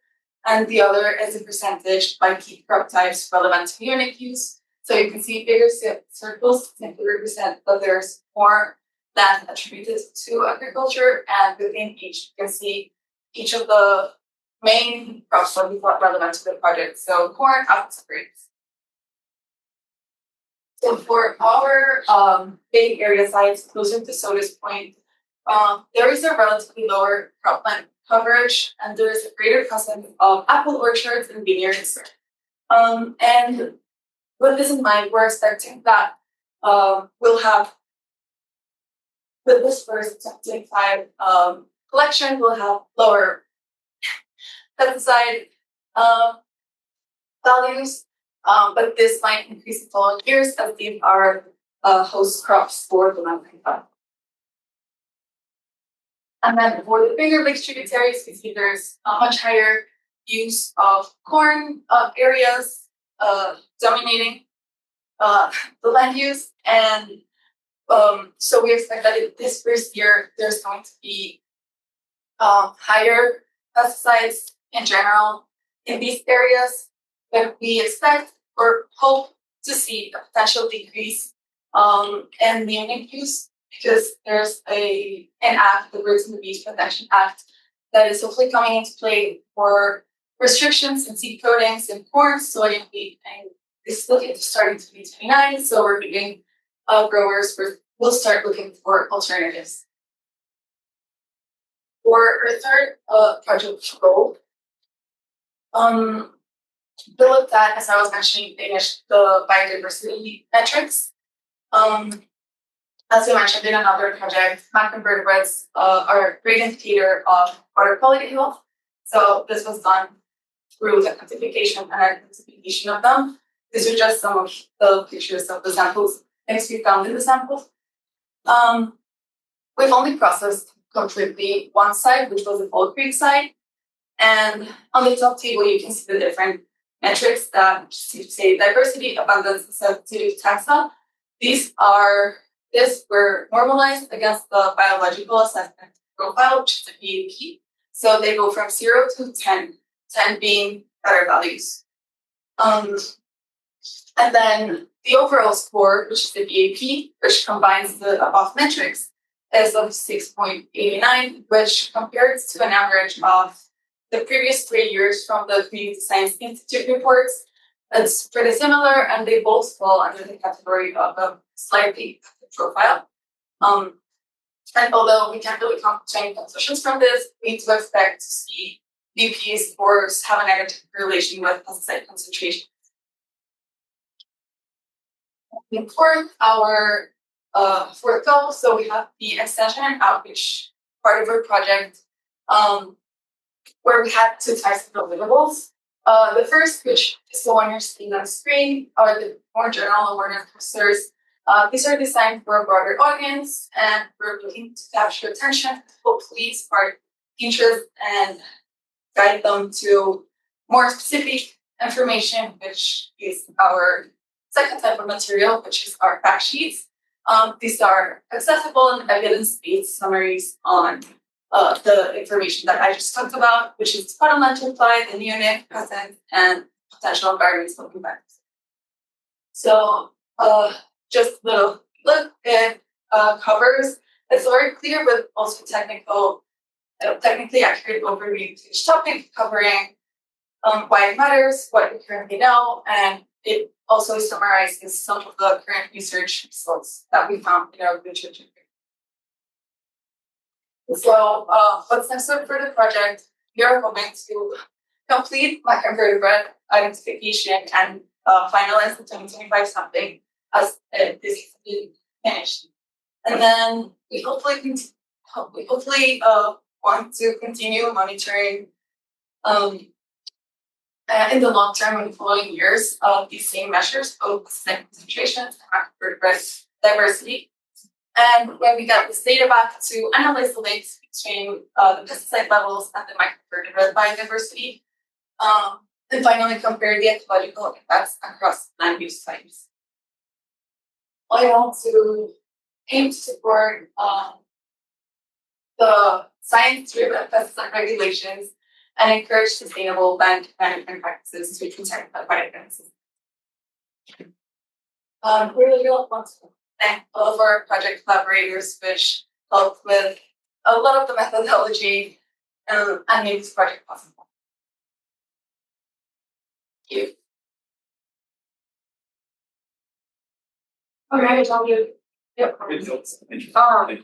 and the other is the percentage by key crop types relevant to neonic use. So you can see bigger circles simply represent that there's more land attributed to agriculture, and within each you can see each of the main crops that we thought relevant to the project. So corn, apples, grapes. So for our big area sites closer to Soda's Point, there is a relatively lower cropland coverage, and there is a greater presence of apple orchards and vineyards. And with this in mind, we're expecting that we'll have, with this first 25 collection, we'll have lower pesticide values, but this might increase in following years as these are host crops for the mountain fund. And then for the bigger lake tributaries, we see there's a much higher use of corn areas dominating the land use. And so we expect that in this first year, there's going to be higher pesticides in general in these areas, but we expect or hope to see a potential decrease in neonic use, because there's an act, the Birds and the Bees Protection Act, that is hopefully coming into play for restrictions and seed coatings in corn, soy, and wheat, and it's looking to start in 2029. So we're meeting growers will start looking for alternatives. For our third project goal, we looked at, as I was mentioning, the biodiversity metrics. As we mentioned in another project, macroinvertebrates are a great indicator of water quality health. So this was done through the quantification and identification of them. These are just some of the pictures of the samples, things we found in the samples. We've only processed completely one site, which was the Fall Creek site. And on the top table, you can see the different metrics that say diversity, abundance, and sensitivity taxa. These were normalized against the biological assessment profile, which is the BAP. So they go from 0 to 10, 10 being better values. And then the overall score, which is the BAP, which combines the above metrics, is of 6.89, which compares to an average of the previous 3 years from the Community Science Institute reports. It's pretty similar, and they both fall under the category of a slightly profile. And although we can't really conclude any conclusions from this, we do expect to see BAP scores have a negative correlation with pesticide concentration. For our fourth goal, so we have the extension and outreach part of our project, where we had 2 types of deliverables. The first, which is the one you're seeing on the screen, are the more general awareness posters. These are designed for a broader audience, and we're looking to capture attention, hopefully spark interest, and guide them to more specific information, which is our second type of material, which is our fact sheets. These are accessible and evidence-based summaries on the information that I just talked about, which is fundamental supply, the unit, present, and potential environmental impacts. So just a little look at covers. It's very clear, but also technically accurate overview of each topic, covering why it matters, what we currently know, and it also summarizes some of the current research results that we found in our literature. So what's next for the project? We are hoping to complete macroinvertebrate identification and finalize the 2025 sampling as this has been finished. And then we hopefully want to continue monitoring in the long term and following years of these same measures, both concentrations and macroinvertebrate diversity. And when we got this data back to analyze the links between the pesticide levels and the macroinvertebrate biodiversity, and finally compare the ecological effects across land use types. I want to aim to support the science-driven pesticide regulations and encourage sustainable land management practices to protect the biodiversity. We really want to thank all of our project collaborators, which helped with a lot of the methodology and made this project possible. Thank you. Okay, I'll do. Yep.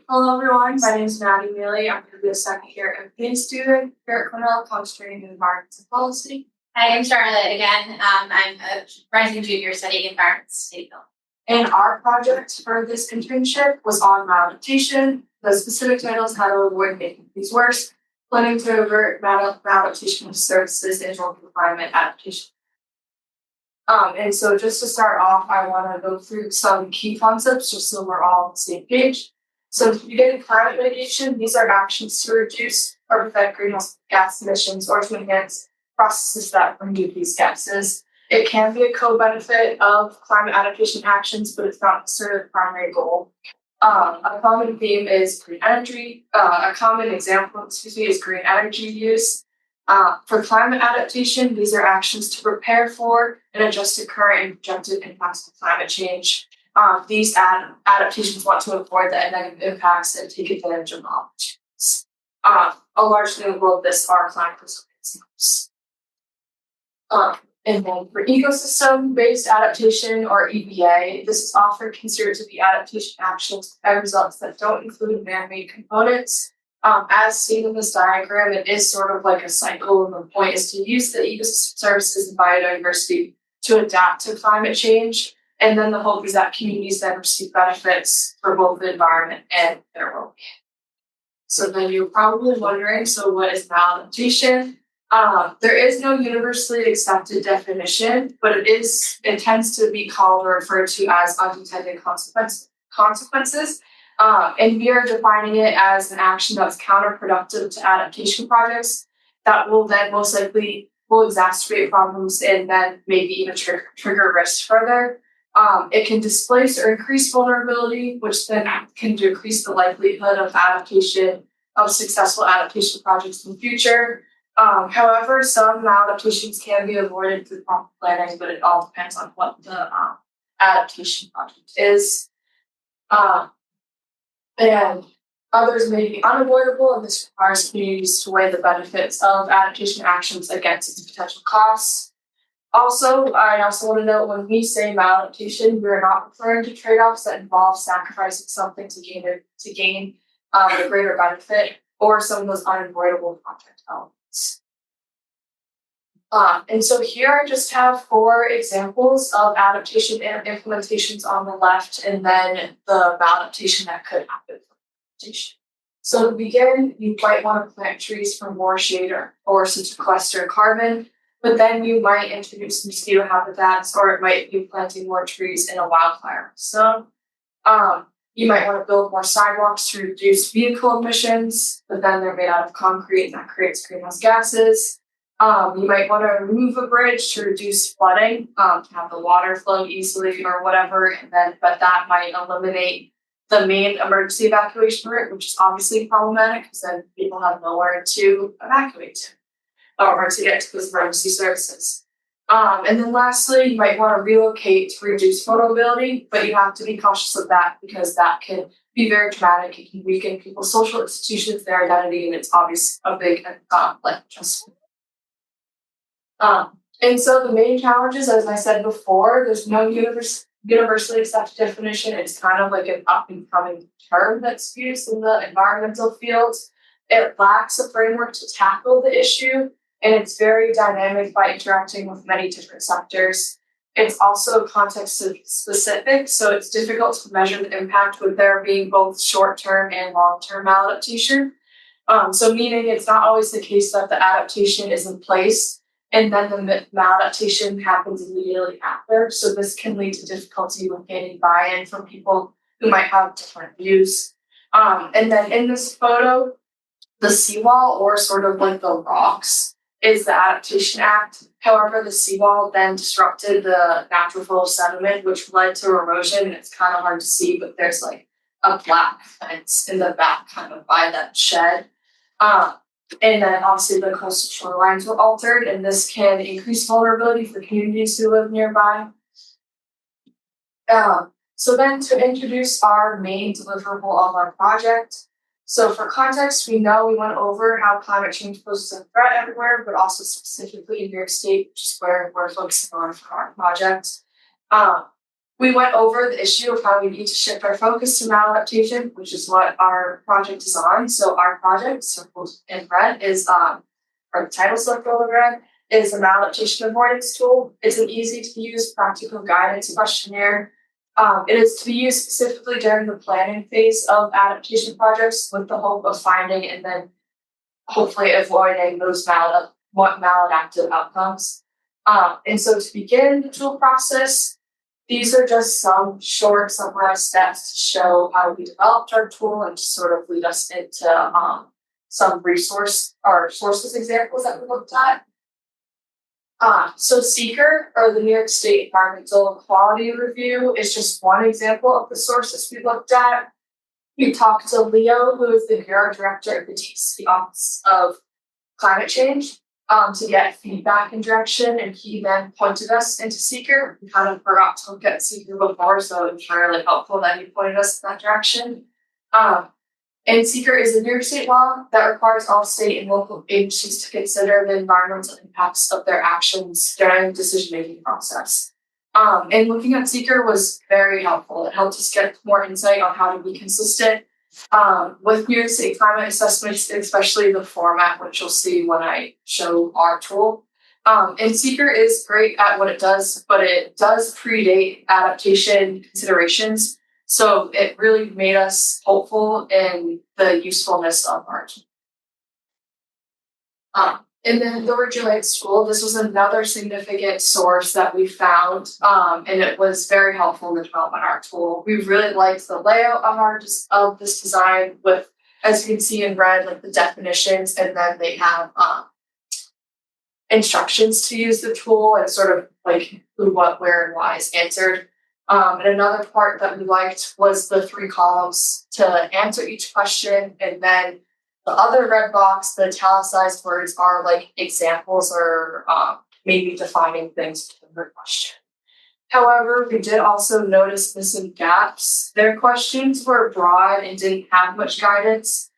Hello everyone, my name is Maddie Mealy. I'm going to be a second year MPA student here at Cornell, concentrating in environmental policy. Hi, I'm Charlotte again. I'm a rising junior studying environment sustainability. And our project for this internship was on maladaptation. The specific title is how to avoid making things worse, planning to avert maladaptation services and climate adaptation. And so just to start off, I want to go through some key concepts just so we're all on the same page. So to begin climate mitigation, these are actions to reduce or prevent greenhouse gas emissions or to enhance processes that remove these gases. It can be a co-benefit of climate adaptation actions, but it's not necessarily the primary goal. A common theme is green energy. A common example, is green energy use. For climate adaptation, these are actions to prepare for and adjust to current and projected impacts of climate change. These adaptations want to avoid the negative impacts and take advantage of opportunities. A large example of this are climate resiliency. And then for ecosystem-based adaptation, or EBA, this is often considered to be adaptation actions and results that don't include man-made components. As seen in this diagram, it is sort of like a cycle, and the point is to use the ecosystem services and biodiversity to adapt to climate change. And then the hope is that communities then receive benefits for both the environment and their well-being. So then you're probably wondering, so what is maladaptation? There is no universally accepted definition, but it tends to be called or referred to as unintended consequences. And we are defining it as an action that's counterproductive to adaptation projects that will then most likely will exacerbate problems and then maybe even trigger risks further. It can displace or increase vulnerability, which then can decrease the likelihood of successful adaptation projects in the future. However, some maladaptations can be avoided through proper planning, but it all depends on what the adaptation project is. And others may be unavoidable, and this requires communities to weigh the benefits of adaptation actions against its potential costs. Also, I also want to note when we say maladaptation, we're not referring to trade-offs that involve sacrificing something to gain a greater benefit, or some of those unavoidable project elements. And so here I just have 4 examples of adaptation and implementations on the left, and then the maladaptation that could happen from adaptation. So to begin, you might want to plant trees for more shade or to sequester carbon, but then you might introduce mosquito habitats, or it might be planting more trees in a wildfire zone. You might want to build more sidewalks to reduce vehicle emissions, but then they're made out of concrete and that creates greenhouse gases. You might want to remove a bridge to reduce flooding, to have the water flow easily or whatever, but that might eliminate the main emergency evacuation route, which is obviously problematic because then people have nowhere to evacuate to or to get to those emergency services. And then lastly, you might want to relocate to reduce vulnerability, but you have to be cautious of that because that can be very traumatic. It can weaken people's social institutions, their identity, and it's obviously a big life adjustment. And so the main challenges, as I said before, there's no universally accepted definition. It's kind of like an up and coming term that's used in the environmental field. It lacks a framework to tackle the issue, and it's very dynamic by interacting with many different sectors. It's also context specific, so it's difficult to measure the impact with there being both short-term and long-term maladaptation. So meaning it's not always the case that the adaptation is in place and then the maladaptation happens immediately after. So this can lead to difficulty with gaining buy-in from people who might have different views. And then in this photo, the seawall, or sort of like the rocks, is the Adaptation Act. However, the seawall then disrupted the natural flow of sediment, which led to erosion, and it's kind of hard to see, but there's like a black fence in the back kind of by that shed. And then obviously the coastal shorelines were altered, and this can increase vulnerability for communities who live nearby. So then to introduce our main deliverable of our project. So for context, we know we went over how climate change poses a threat everywhere, but also specifically in New York State, which is where we're focusing on for our project. We went over the issue of how we need to shift our focus to maladaptation, which is what our project is on. So our project, circled in red, is, or the title circled in red, is a maladaptation avoidance tool. It's an easy to use practical guidance questionnaire. It is to be used specifically during the planning phase of adaptation projects with the hope of finding and then hopefully avoiding those maladaptive outcomes. And so to begin the tool process, these are just some short summarized steps to show how we developed our tool and to sort of lead us into some sources examples that we looked at. So SEEKR, or the New York State Environmental Quality Review, is just one example of the sources we looked at. We talked to Leo, who is the Bureau Director of the DC Office of Climate Change, to get feedback and direction, and he then pointed us into SEEKR. We kind of forgot to look at SEEKR before, so it was really helpful that he pointed us in that direction. And SEEKR is a New York State law that requires all state and local agencies to consider the environmental impacts of their actions during the decision-making process. And looking at SEEKR was very helpful. It helped us get more insight on how to be consistent With New York State climate assessments, especially the format, which you'll see when I show our tool. And Seeker is great at what it does, but it does predate adaptation considerations. So it really made us hopeful in the usefulness of our tool. And then the Resilience tool, this was another significant source that we found, and it was very helpful in the development of our tool. We really liked the layout of this design with, as you can see in red, like the definitions, and then they have instructions to use the tool and sort of like who, what, where, and why is answered. And another part that we liked was the 3 columns to answer each question, and then the other red box, the italicized words, are like examples or maybe defining things to the question. However, we did also notice missing gaps. Their questions were broad and didn't have much guidance.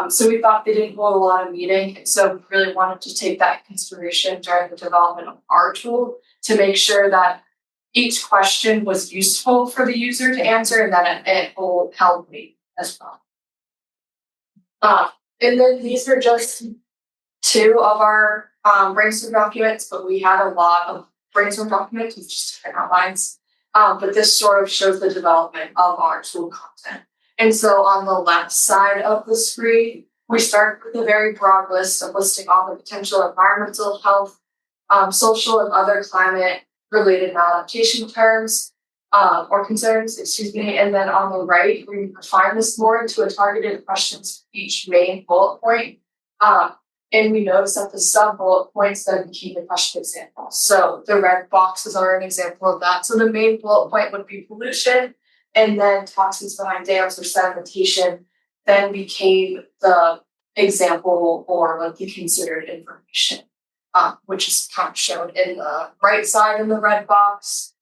So we thought they didn't hold a lot of meaning. And so we really wanted to take that into consideration during the development of our tool to make sure that each question was useful for the user to answer and that it held weight as well. And then these are just 2 of our brainstorm documents, but we had a lot of brainstorm documents with just different outlines. But this sort of shows the development of our tool content. And so on the left side of the screen, we start with a very broad list of listing all the potential environmental, health, social, and other climate-related maladaptation terms. Or concerns, and then on the right, we refine this more into a targeted questions for each main bullet point. And we notice that the sub-bullet points then became the question examples. So the red boxes are an example of that. So the main bullet point would be pollution, and then toxins behind dams or sedimentation then became the example or like the considered information, which is kind of shown in the right side in the red box.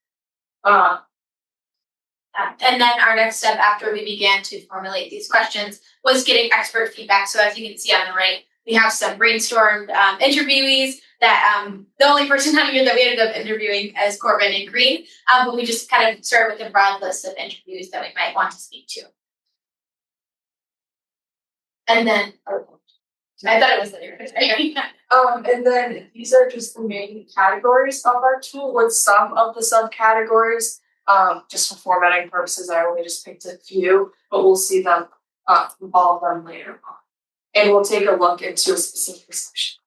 And then our next step after we began to formulate these questions was getting expert feedback. So as you can see on the right, we have some brainstormed interviewees that the only person on here that we ended up interviewing is Corbin and Green, but we just kind of started with a broad list of interviews that we might want to speak to. And then, I thought it was there. And then these are just the main categories of our tool with some of the subcategories. Just for formatting purposes, I only just picked a few, but we'll see them, all of them later on. And we'll take a look into a specific section.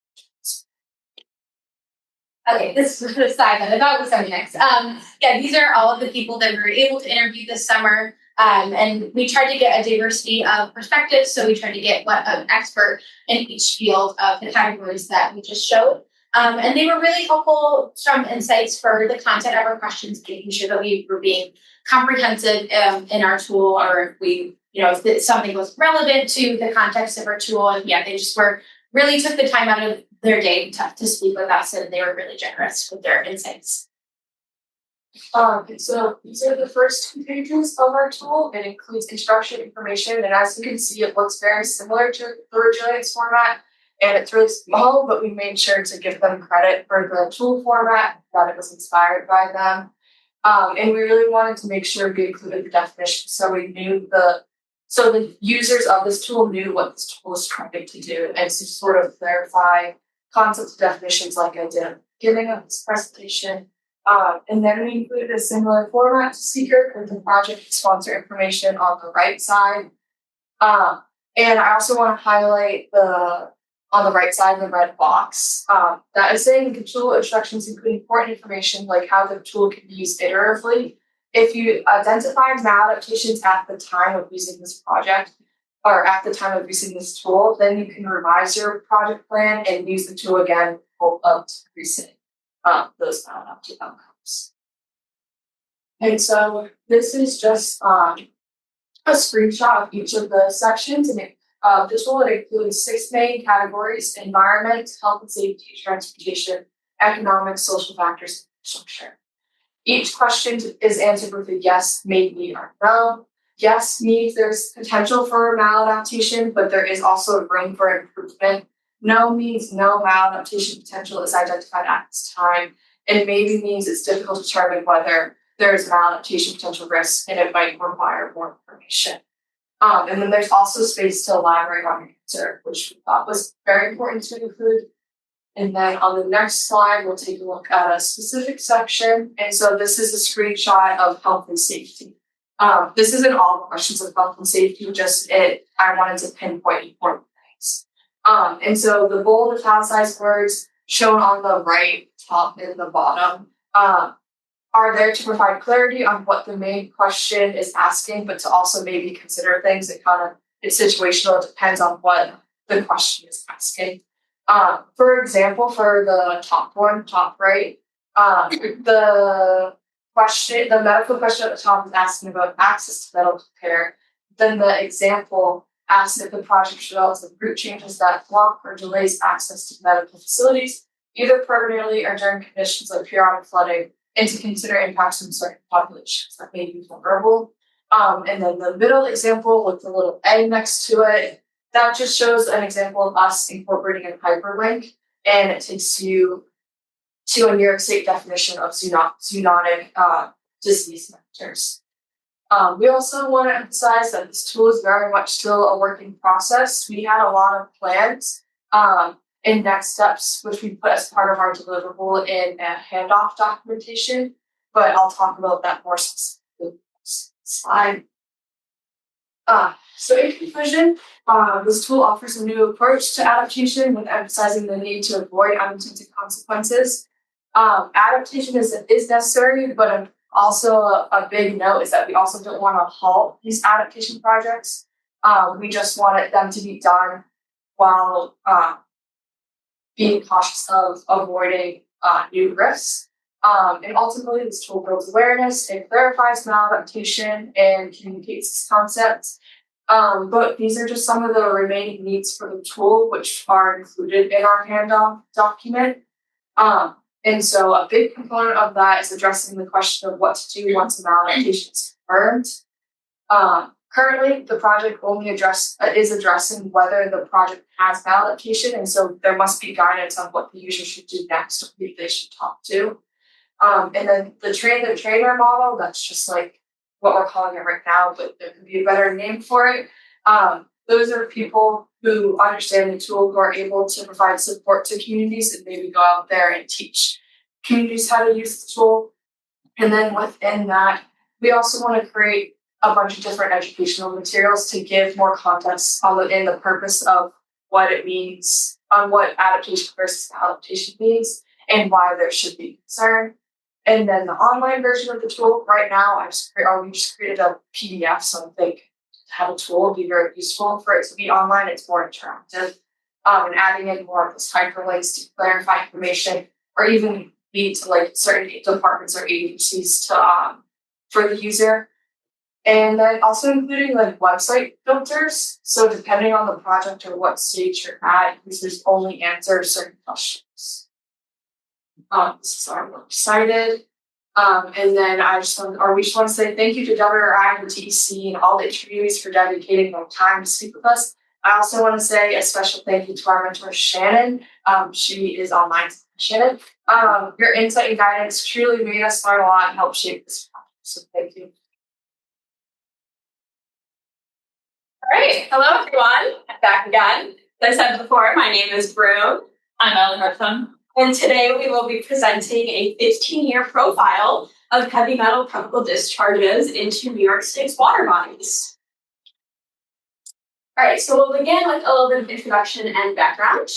Okay, this is the side that I thought was subjects. Yeah, these are all of the people that we were able to interview this summer. And we tried to get a diversity of perspectives. So we tried to get an expert in each field of the categories that we just showed. And they were really helpful, some insights for the content of our questions, making sure that we were being comprehensive in our tool, or if we, if something was relevant to the context of our tool. And yeah, they just really took the time out of their day to speak with us, and they were really generous with their insights. So these are the first 2 pages of our tool. It includes instruction information, and as you can see, it looks very similar to the Resilience format. And it's really small, but we made sure to give them credit for the tool format, that it was inspired by them. And we really wanted to make sure we included the definition so we knew so the users of this tool knew what this tool was trying to do, and to sort of clarify concepts and definitions like I did at the beginning of this presentation. And then we included a similar format to Seeker with the project sponsor information on the right side. And I also want to highlight on the right side in the red box, that is saying the tool instructions include important information like how the tool can be used iteratively. If you identify maladaptations at the time of using this project, or at the time of using this tool, then you can revise your project plan and use the tool again to reset those maladaptive outcomes. And so this is just a screenshot of each of the sections, and this will include 6 main categories: environment, health and safety, transportation, economic, social factors, and infrastructure. Each question is answered with a yes, maybe, or no. Yes means there's potential for maladaptation, but there is also room for improvement. No means no maladaptation potential is identified at this time. And maybe means it's difficult to determine whether there is maladaptation potential risk and it might require more information. And then there's also space to elaborate on your answer, which we thought was very important to include. And then on the next slide, we'll take a look at a specific section. And so this is a screenshot of health and safety. This isn't all the questions of health and safety, just I wanted to pinpoint important things. And so the bold italicized words shown on the right, top, and the bottom are there to provide clarity on what the main question is asking, but to also maybe consider things that it's situational. It depends on what the question is asking. For example, for the top right, the medical question at the top is asking about access to medical care. Then the example asks if the project results in route changes that block or delays access to medical facilities, either permanently or during conditions like periodic flooding, and to consider impacts on certain populations that may be vulnerable. And then the middle example with the little A next to it, that just shows an example of us incorporating a hyperlink, and it takes you to a New York State definition of zoonotic disease vectors. We also want to emphasize that this tool is very much still a working process. We had a lot of plans and next steps, which we put as part of our deliverable in a handoff documentation, but I'll talk about that more specifically next slide. So in conclusion, this tool offers a new approach to adaptation with emphasizing the need to avoid unintended consequences. Adaptation is necessary, but also a big note is that we also don't want to halt these adaptation projects. We just want them to be done while being cautious of avoiding new risks. And ultimately, this tool builds awareness, it clarifies maladaptation, and communicates this concept. But these are just some of the remaining needs for the tool, which are included in our handoff document. And so a big component of that is addressing the question of what to do once a maladaptation is confirmed. Currently, the project only is addressing whether the project has maladaptation, and so there must be guidance on what the user should do next, or who they should talk to. And then the train-the-trainer model, that's just like what we're calling it right now, but there could be a better name for it. Those are people who understand the tool, who are able to provide support to communities and maybe go out there and teach communities how to use the tool. And then within that, we also want to create a bunch of different educational materials to give more context in the purpose of what it means, on what adaptation versus adaptation means, and why there should be concern. And then the online version of the tool, right now, we just created a PDF, so I think to have a tool would be very useful. For it to be online, it's more interactive. And adding in more of those hyperlinks to clarify information, or even lead to like certain departments or agencies to for the user. And then also including like website filters. So depending on the project or what stage you're at, users only answer certain questions. This is our excited. And then we just want to say thank you to WRI and the TEC and all the interviewees for dedicating their time to speak with us. I also want to say a special thank you to our mentor, Shannon. She is online. Shannon, your insight and guidance truly made us learn a lot and helped shape this project. So thank you. All right. Hello, everyone. I'm back again. As I said before, my name is Broom. I'm Ellen Hartson. And today we will be presenting a 15-year profile of heavy metal chemical discharges into New York State's water bodies. All right, so we'll begin with a little bit of introduction and background.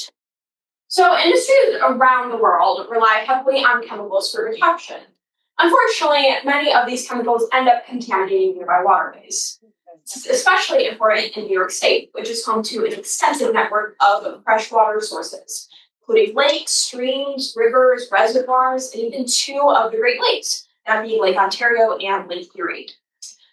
So industries around the world rely heavily on chemicals for protection. Unfortunately, many of these chemicals end up contaminating nearby waterways. This is especially important in New York State, which is home to an extensive network of freshwater sources, including lakes, streams, rivers, reservoirs, and even two of the Great Lakes, that being Lake Ontario and Lake Erie.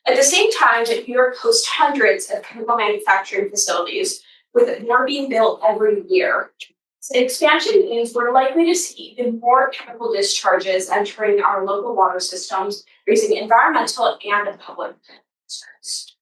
At the same time, New York hosts hundreds of chemical manufacturing facilities, with more being built every year. So expansion means we're likely to see even more chemical discharges entering our local water systems, raising environmental and public concerns.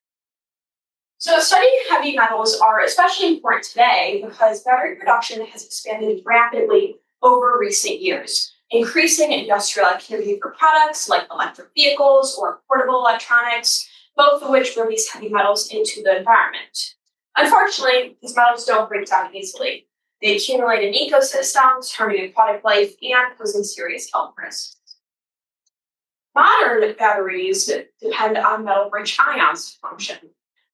So studying heavy metals are especially important today because battery production has expanded rapidly over recent years, increasing industrial activity for products like electric vehicles or portable electronics, both of which release heavy metals into the environment. Unfortunately, these metals don't break down easily. They accumulate in ecosystems, harming aquatic life and posing serious health risks. Modern batteries depend on metal-rich ions to function.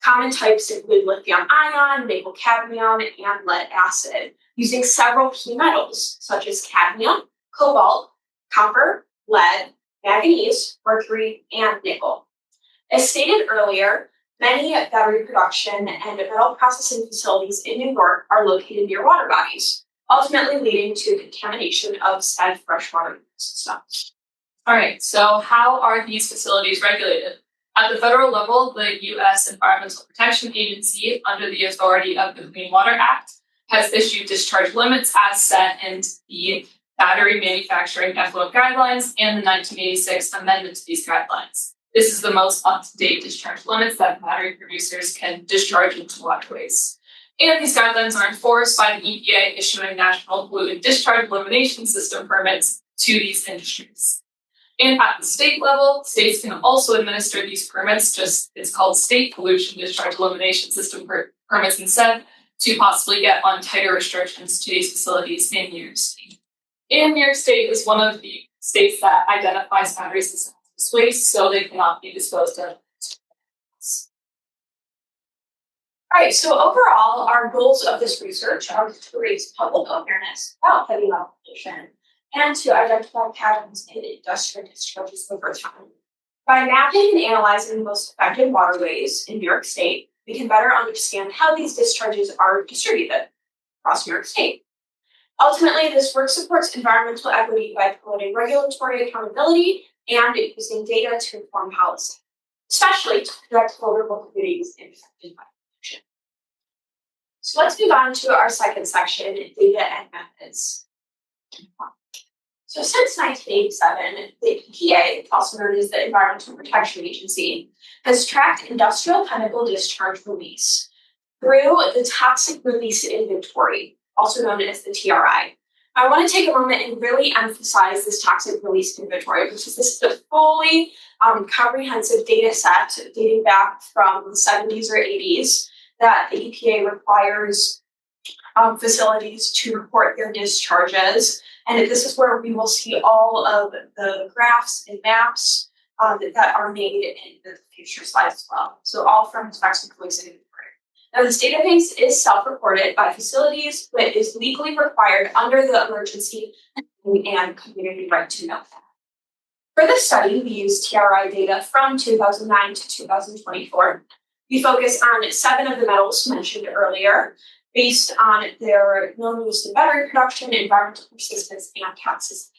Common types include lithium ion, nickel cadmium, and lead acid, using several key metals such as cadmium, cobalt, copper, lead, manganese, mercury, and nickel. As stated earlier, many battery production and metal processing facilities in New York are located near water bodies, ultimately leading to contamination of said freshwater systems. All right, so how are these facilities regulated? At the federal level, the U.S. Environmental Protection Agency, under the authority of the Clean Water Act, has issued discharge limits as set in the Battery Manufacturing Effluent Guidelines and the 1986 amendment to these guidelines. This is the most up-to-date discharge limits that battery producers can discharge into waterways. And these guidelines are enforced by the EPA issuing national pollutant discharge elimination system permits to these industries. And at the state level, states can also administer these permits, it's called state pollution discharge elimination system permits instead, to possibly get on tighter restrictions to these facilities in New York State. And New York State is one of the states that identifies batteries as hazardous waste, so they cannot be disposed of. All right, so overall, our goals of this research are to raise public awareness about heavy metal pollution and to identify patterns in industrial discharges over time. By mapping and analyzing the most affected waterways in New York State, we can better understand how these discharges are distributed across New York State. Ultimately, this work supports environmental equity by promoting regulatory accountability and using data to inform policy, especially to protect vulnerable communities impacted by pollution. So let's move on to our second section, data and methods. So since 1987, the EPA, also known as the Environmental Protection Agency, has tracked industrial chemical discharge release through the Toxic Release Inventory, also known as the TRI. I want to take a moment and really emphasize this Toxic Release Inventory because this is a fully comprehensive data set dating back from the 70s or 80s that the EPA requires facilities to report their discharges. And this is where we will see all of the graphs and maps that are made in the future slides as well. So all from Toxic Release Inventory. Now this database is self-reported by facilities, but is legally required under the Emergency and Community Right to Know. For this study, we used TRI data from 2009 to 2024. We focus on 7 of the metals mentioned earlier, based on their known use in battery production, environmental persistence, and toxicity.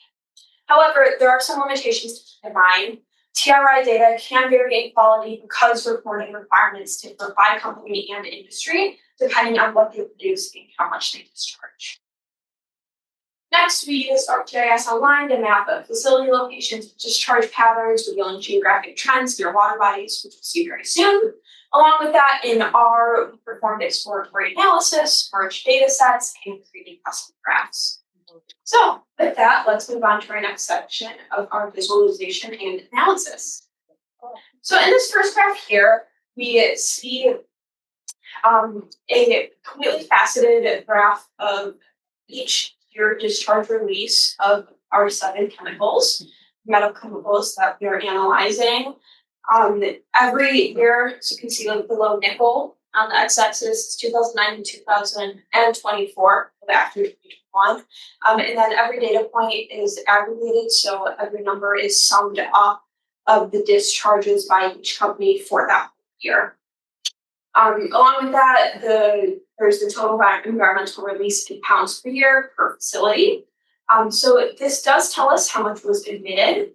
However, there are some limitations to keep in mind. TRI data can vary in quality because reporting requirements differ by company and industry, depending on what they produce and how much they discharge. Next, we used ArcGIS Online to map facility locations with discharge patterns, revealing geographic trends near water bodies, which we'll see very soon. Along with that, in R, we performed exploratory analysis, merged data sets, and created custom graphs. So with that, let's move on to our next section of our visualization and analysis. So in this first graph here, we see a completely faceted graph of each year discharge release of our 7 chemicals, metal chemicals that we are analyzing. Every year, as you can see below nickel on the x-axis is 2009 and 2024, after 2021. And then every data point is aggregated, so every number is summed up of the discharges by each company for that year. Along with that, there's the total environmental release in pounds per year per facility. So this does tell us how much was emitted.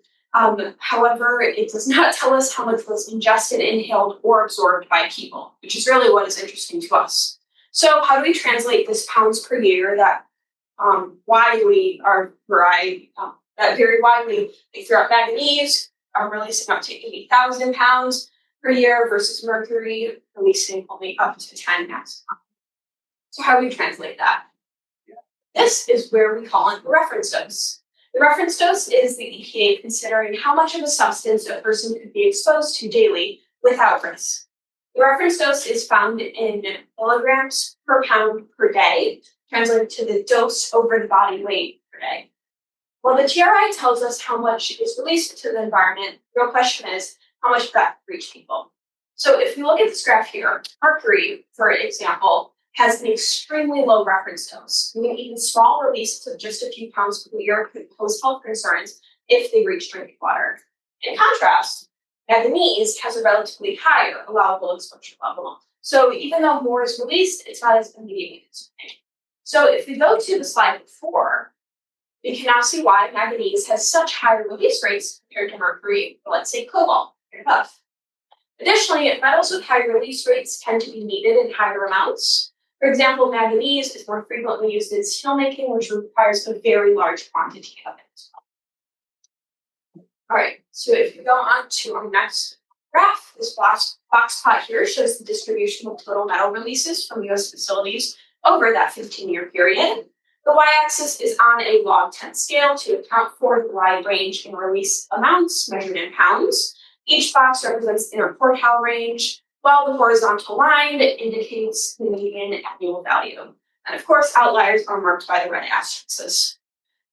However, it does not tell us how much was ingested, inhaled, or absorbed by people, which is really what is interesting to us. So how do we translate this pounds per year that vary widely? They throw out manganese, are releasing up to 80,000 pounds per year versus mercury releasing only up to 10 maximum. So how do we translate that? This is where we call it the reference dose. The reference dose is the EPA considering how much of a substance a person could be exposed to daily without risk. The reference dose is found in milligrams per pound per day, translated to the dose over the body weight per day. Well, the TRI tells us how much is released to the environment. The real question is, how much of that can reach people? So if we look at this graph here, mercury, for example, has an extremely low reference dose. I mean, even small releases of just a few pounds per year could pose health concerns if they reach drinking water. In contrast, manganese has a relatively higher allowable exposure level. So even though more is released, it's not as immediately concerning. So if we go to the slide before, we can now see why manganese has such higher release rates compared to mercury, or let's say cobalt, and above. Additionally, metals with high release rates tend to be needed in higher amounts. For example, manganese is more frequently used in steelmaking, which requires a very large quantity of it. All right, so if you go on to our next graph, this box plot here shows the distribution of total metal releases from US facilities over that 15-year period. The y-axis is on a log 10 scale to account for the wide range in release amounts measured in pounds. Each box represents the interquartile range, while the horizontal line indicates the median annual value. And of course, outliers are marked by the red asterisks.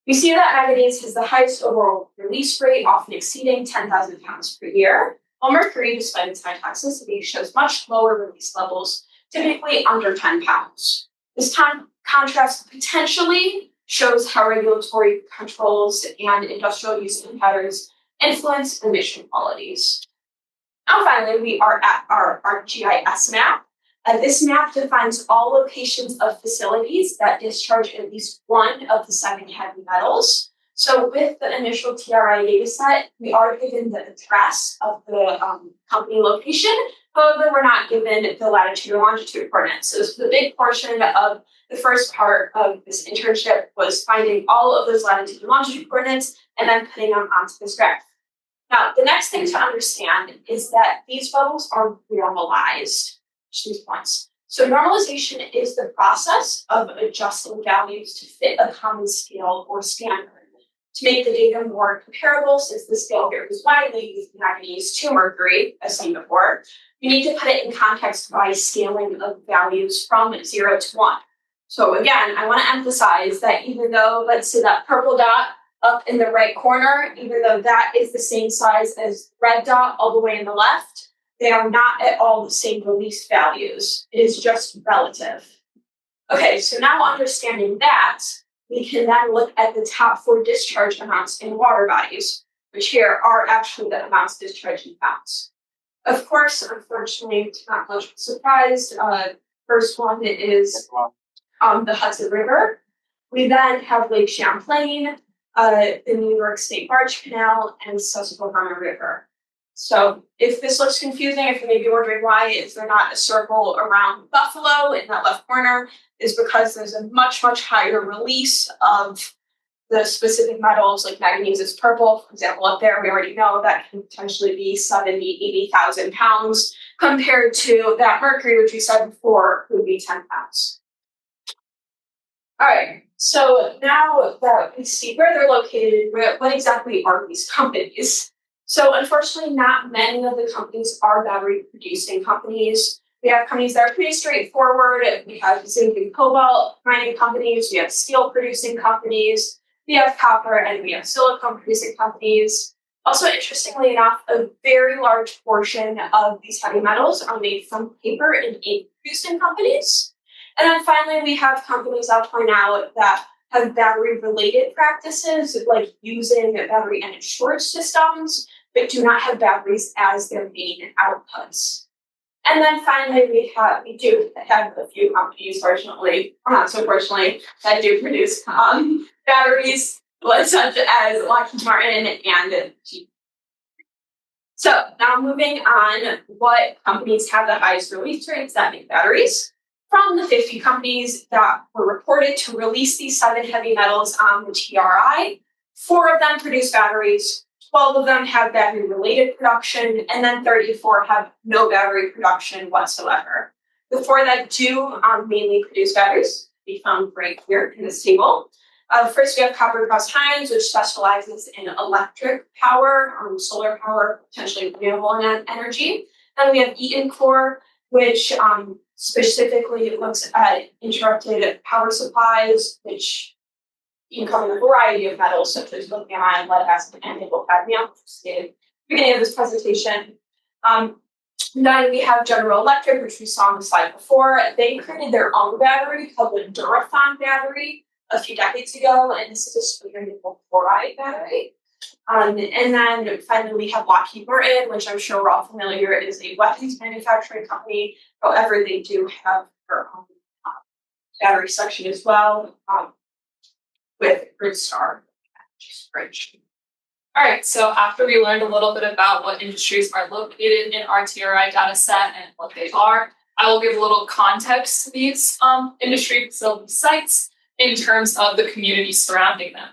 We see that manganese has the highest overall release rate, often exceeding 10,000 pounds per year, while mercury, despite its high toxicity, shows much lower release levels, typically under 10 pounds. This contrast potentially shows how regulatory controls and industrial use patterns influence emission qualities. Now, finally, we are at our GIS map. This map defines all locations of facilities that discharge at least one of the 7 heavy metals. So with the initial TRI dataset, we are given the address of the company location. However, we're not given the latitude or longitude coordinates. So the big portion of the first part of this internship was finding all of those latitude and longitude coordinates and then putting them onto this graph. Now, the next thing to understand is that these bubbles are normalized, these points. So normalization is the process of adjusting values to fit a common scale or standard. To make the data more comparable, since the scale here is widely used in manganese to mercury, as seen before, we need to put it in context by scaling of values from 0 to 1. So again, I want to emphasize that even though, let's say that purple dot up in the right corner, even though that is the same size as the red dot all the way in the left, they are not at all the same release values. It is just relative. Okay, so now understanding that, we can then look at the top 4 discharge amounts in water bodies, which here are actually the amounts discharged in pounds. Of course, unfortunately, not much surprised. First one is the Hudson River. We then have Lake Champlain, the New York State Barge Canal, and Susquehanna River. So if this looks confusing, if you may be wondering why is there not a circle around Buffalo in that left corner, is because there's a much, much higher release of the specific metals, like manganese is purple, for example, up there, we already know that can potentially be 70, 80,000 pounds, compared to that mercury, which we said before, would be 10 pounds. All right, so now that we see where they're located, what exactly are these companies? So unfortunately, not many of the companies are battery producing companies. We have companies that are pretty straightforward. We have zinc and cobalt mining companies. We have steel producing companies. We have copper and we have silicon producing companies. Also, interestingly enough, a very large portion of these heavy metals are made from paper and ink producing companies. And then finally, we have companies I'll point out that have battery-related practices, like using battery energy storage systems, but do not have batteries as their main outputs. And then finally, we do have a few companies, fortunately, or not so fortunately, that do produce batteries, such as Lockheed Martin and Jeep. So now moving on, what companies have the highest release rates that make batteries? From the 50 companies that were reported to release these 7 heavy metals on the TRI, 4 of them produce batteries, 12 of them have battery-related production, and then 34 have no battery production whatsoever. The 4 that do mainly produce batteries can be found right here in this table. First, we have Copper Cross Hines, which specializes in electric power, solar power, potentially renewable energy. Then we have Eaton Core, which specifically looks at interrupted power supplies, which come in a variety of metals such as lithium ion, lead acid, and nickel cadmium, which is stated at the beginning of this presentation. Then we have General Electric, which we saw on the slide before. They created their own battery called the Durathon battery a few decades ago, and this is a sodium nickel chloride battery. And then finally we have Lockheed Martin, which I'm sure we're all familiar, is a weapons manufacturing company. However, they do have their own battery section as well, with Gridstar, which is great. All right, so after we learned a little bit about what industries are located in our TRI data set and what they are, I will give a little context to these industry facility sites in terms of the community surrounding them.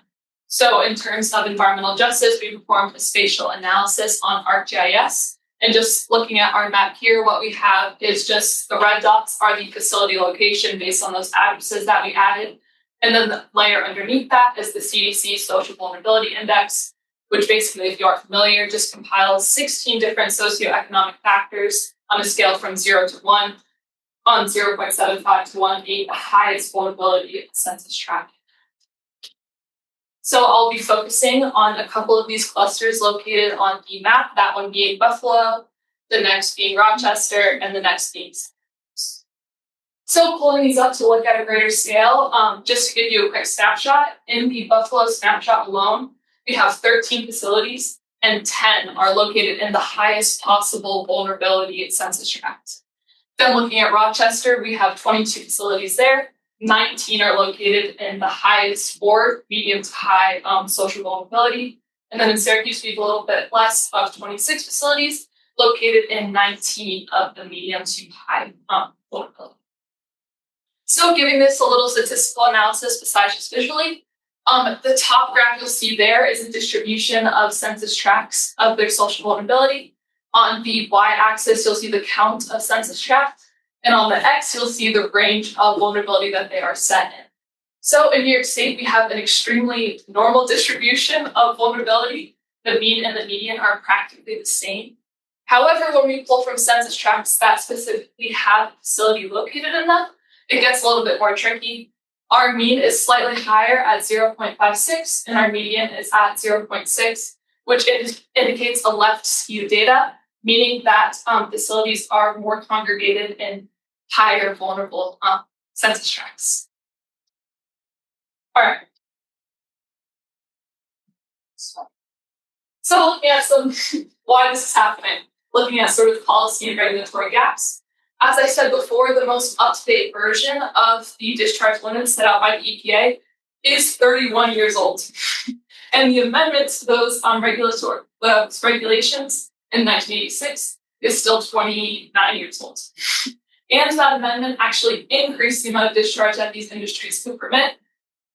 So in terms of environmental justice, we performed a spatial analysis on ArcGIS. And just looking at our map here, what we have is just the red dots are the facility location based on those addresses that we added. And then the layer underneath that is the CDC Social Vulnerability Index, which basically, if you are familiar, just compiles 16 different socioeconomic factors on a scale from 0 to 1, on 0.75 to 1 being the highest vulnerability census tract. So I'll be focusing on a couple of these clusters located on the map, that one being Buffalo, the next being Rochester, and the next being Syracuse. So pulling these up to look at a greater scale, just to give you a quick snapshot, in the Buffalo snapshot alone, we have 13 facilities and 10 are located in the highest possible vulnerability census tract. Then looking at Rochester, we have 22 facilities there. 19 are located in the highest or medium to high social vulnerability. And then in Syracuse, we have a little bit less of 26 facilities located in 19 of the medium to high vulnerability. So giving this a little statistical analysis besides just visually, the top graph you'll see there is a distribution of census tracts of their social vulnerability. On the y-axis, you'll see the count of census tracts, and on the x, you'll see the range of vulnerability that they are set in. So in New York State, we have an extremely normal distribution of vulnerability. The mean and the median are practically the same. However, when we pull from census tracts that specifically have a facility located in them, it gets a little bit more tricky. Our mean is slightly higher at 0.56, and our median is at 0.6, which indicates a left skew data, meaning that facilities are more congregated in higher vulnerable census tracts. All right. So looking at why this is happening, looking at sort of policy and regulatory gaps. As I said before, the most up-to-date version of the discharge limits set out by the EPA is 31 years old. And the amendments to those regulations in 1986 is still 29 years old. And that amendment actually increased the amount of discharge that these industries could permit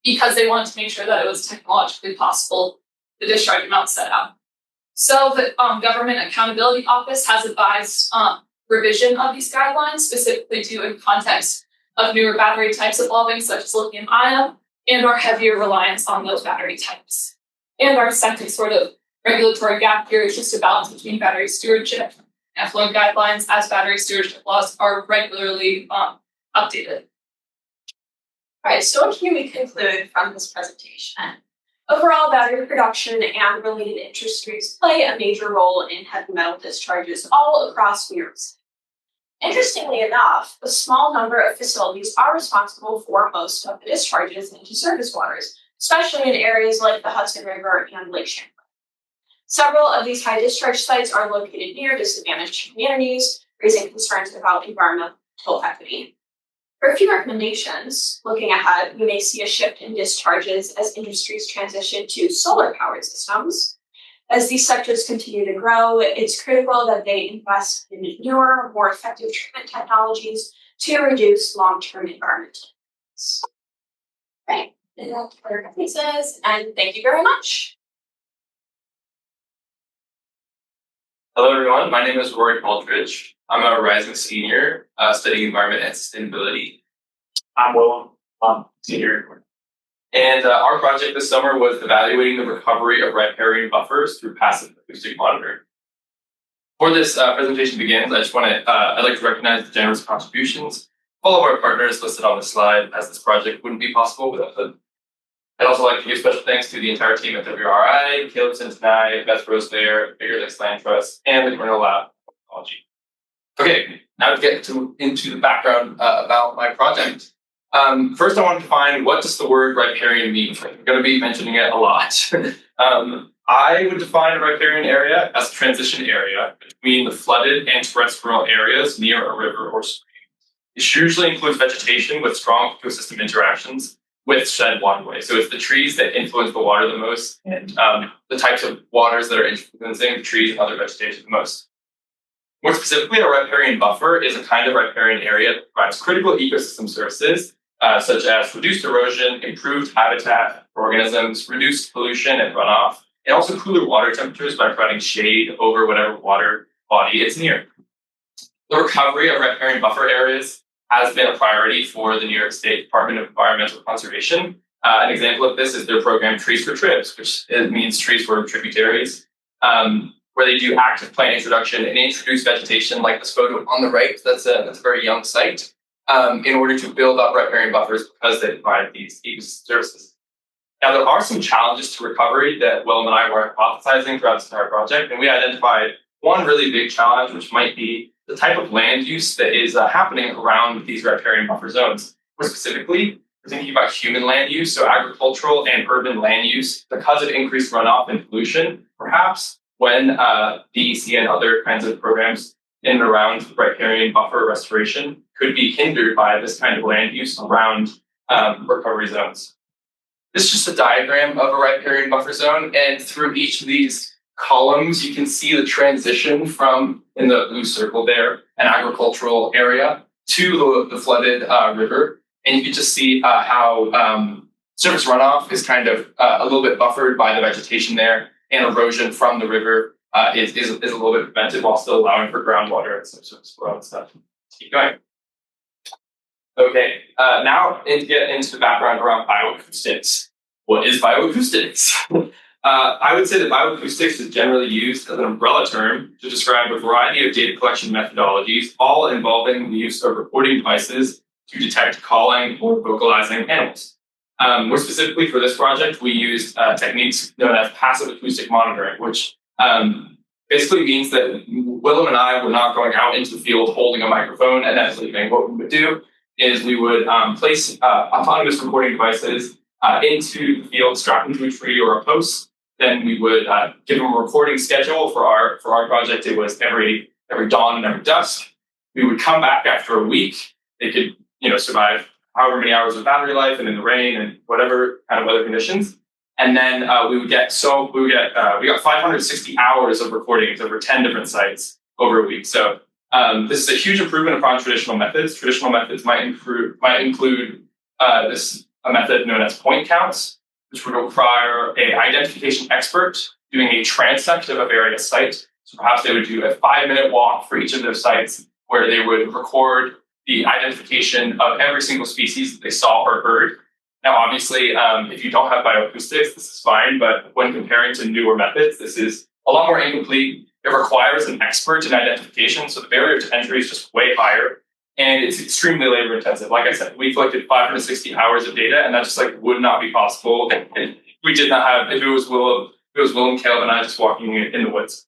because they wanted to make sure that it was technologically possible, the discharge amount set out. So the Government Accountability Office has advised revision of these guidelines, specifically due in context of newer battery types evolving, such as lithium ion, and our heavier reliance on those battery types. And our second sort of regulatory gap here is just a balance between battery stewardship and effluent guidelines, as battery stewardship laws are regularly updated. All right, so what can we conclude from this presentation? Overall, battery production and related industries play a major role in heavy metal discharges all across New York City. Interestingly enough, a small number of facilities are responsible for most of the discharges into surface waters, especially in areas like the Hudson River and Lake Champlain. Several of these high discharge sites are located near disadvantaged communities, raising concerns about environmental equity. For a few recommendations, looking ahead, we may see a shift in discharges as industries transition to solar-powered systems. As these sectors continue to grow, it's critical that they invest in newer, more effective treatment technologies to reduce long-term environmental impacts. Right, and that's what our company says, and thank you very much. Hello, everyone. My name is Rory Baldridge. I'm a rising senior studying environment and sustainability. I'm Willem, senior. And our project this summer was evaluating the recovery of riparian buffers through passive acoustic monitoring. Before this presentation begins, I just want to, I'd like to recognize the generous contributions of all of our partners listed on this slide, as this project wouldn't be possible without them. I'd also like to give special thanks to the entire team at WRI, Caleb Cincinnati, Beth Rose Bear, Bigger Lakes Land Trust, and the Cornell Lab of Ecology. Okay, now to get into the background about my project. First, I want to define what does the word riparian mean. I'm going to be mentioning it a lot. I would define a riparian area as a transition area between the flooded and terrestrial areas near a river or stream. It usually includes vegetation with strong ecosystem interactions with shed waterways. So it's the trees that influence the water the most, and the types of waters that are influencing the trees and other vegetation the most. More specifically, a riparian buffer is a kind of riparian area that provides critical ecosystem services, such as reduced erosion, improved habitat for organisms, reduced pollution and runoff, and also cooler water temperatures by providing shade over whatever water body it's near. The recovery of riparian buffer areas has been a priority for the New York State Department of Environmental Conservation. An example of this is their program Trees for Tribs, which means trees for tributaries, where they do active plant introduction and introduce vegetation like this photo on the right. That's a very young site, in order to build up riparian buffers because they provide these ecosystem services. Now, there are some challenges to recovery that Willem and I were hypothesizing throughout this entire project, and we identified one really big challenge, which might be the type of land use that is happening around these riparian buffer zones. More specifically, we're thinking about human land use, so agricultural and urban land use, because of increased runoff and pollution. Perhaps when DEC and other kinds of programs in and around riparian buffer restoration could be hindered by this kind of land use around recovery zones. This is just a diagram of a riparian buffer zone, and through each of these columns, you can see the transition from, in the blue circle there, an agricultural area to the flooded river. And you can just see how surface runoff is kind of a little bit buffered by the vegetation there, and erosion from the river is a little bit prevented while still allowing for groundwater and some surface flow and stuff. Let's keep going. Okay, now to get into the background around bioacoustics. What is bioacoustics? I would say that bioacoustics is generally used as an umbrella term to describe a variety of data collection methodologies, all involving the use of recording devices to detect calling or vocalizing animals. More specifically for this project, we used techniques known as passive acoustic monitoring, which basically means that Willem and I were not going out into the field holding a microphone and then sleeping. What we would do is we would place autonomous recording devices into the field, strapped into a tree or a post. Then we would give them a recording schedule for our project. It was every dawn and every dusk. We would come back after a week. They could survive however many hours of battery life and in the rain and whatever kind of weather conditions. And then we got 560 hours of recordings over 10 different sites over a week. So this is a huge improvement upon traditional methods. Traditional methods might include a method known as point counts, which would require an identification expert doing a transect of a various site. So perhaps they would do a 5-minute walk for each of their sites where they would record the identification of every single species that they saw or heard. Now, obviously, if you don't have bioacoustics, this is fine, but when comparing to newer methods, this is a lot more incomplete. It requires an expert in identification, so the barrier to entry is just way higher, and it's extremely labor intensive. Like I said, we collected 560 hours of data, and that just would not be possible. And we did not have, if it was Willem, Caleb, and I just walking in the woods.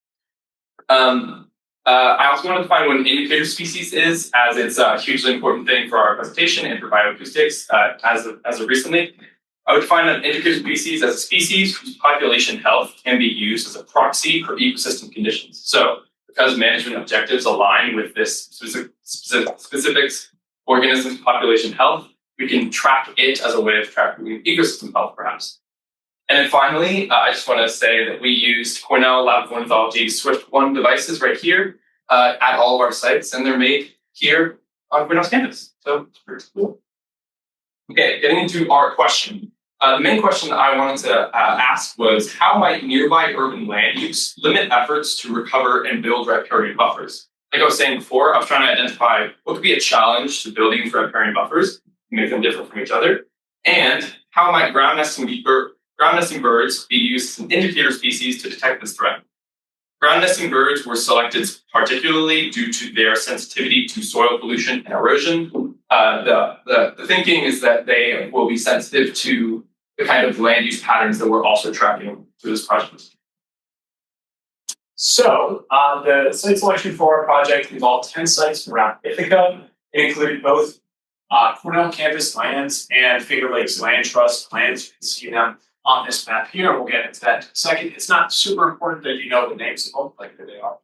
I also want to define what an indicator species is, as it's a hugely important thing for our presentation and for bioacoustics as of recently. I would define an indicator species as a species whose population health can be used as a proxy for ecosystem conditions. So because management objectives align with this specific organism's population health, we can track it as a way of tracking ecosystem health, perhaps. And then finally, I just want to say that we used Cornell Lab of Ornithology Swift 1 devices right here at all of our sites, and they're made here on Cornell's campus. So it's pretty cool. Okay, getting into our question. The main question that I wanted to ask was, how might nearby urban land use limit efforts to recover and build riparian buffers? Like I was saying before, I was trying to identify what could be a challenge to building riparian buffers, make them different from each other, and how might ground nesting birds be used as an indicator species to detect this threat. Ground nesting birds were selected particularly due to their sensitivity to soil pollution and erosion. The thinking is that they will be sensitive to the kind of land use patterns that we're also tracking through this project. So, the site selection for our project involved 10 sites around Ithaca. It included both Cornell campus lands and Finger Lakes Land Trust lands. You can see them on this map here. We'll get into that in a second. It's not super important that you know the names of them, like who they are.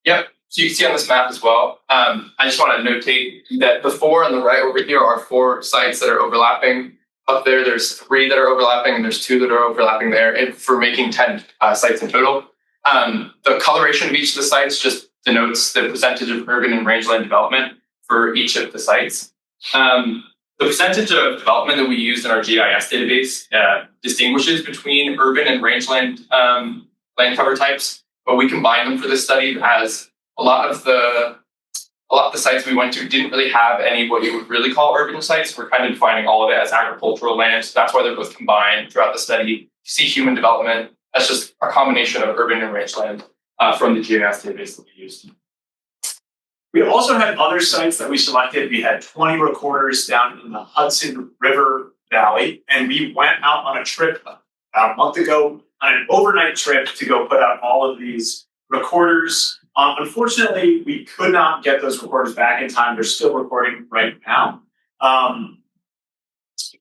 Yep. So you can see on this map as well. I just want to notate that the 4 on the right over here are 4 sites that are overlapping. Up there, there's 3 that are overlapping, and there's 2 that are overlapping there, and for making 10 sites in total. The coloration of each of the sites just denotes the percentage of urban and rangeland development for each of the sites. The percentage of development that we used in our GIS database distinguishes between urban and rangeland land cover types, but we combined them for this study as a lot of the sites we went to didn't really have any what you would really call urban sites. We're kind of defining all of it as agricultural land. So that's why they're both combined throughout the study. You see human development. That's just a combination of urban and rangeland from the GIS database that we used. We also had other sites that we selected. We had 20 recorders down in the Hudson River Valley, and we went out on a trip about a month ago on an overnight trip to go put out all of these recorders. Unfortunately, we could not get those recorders back in time. They're still recording right now.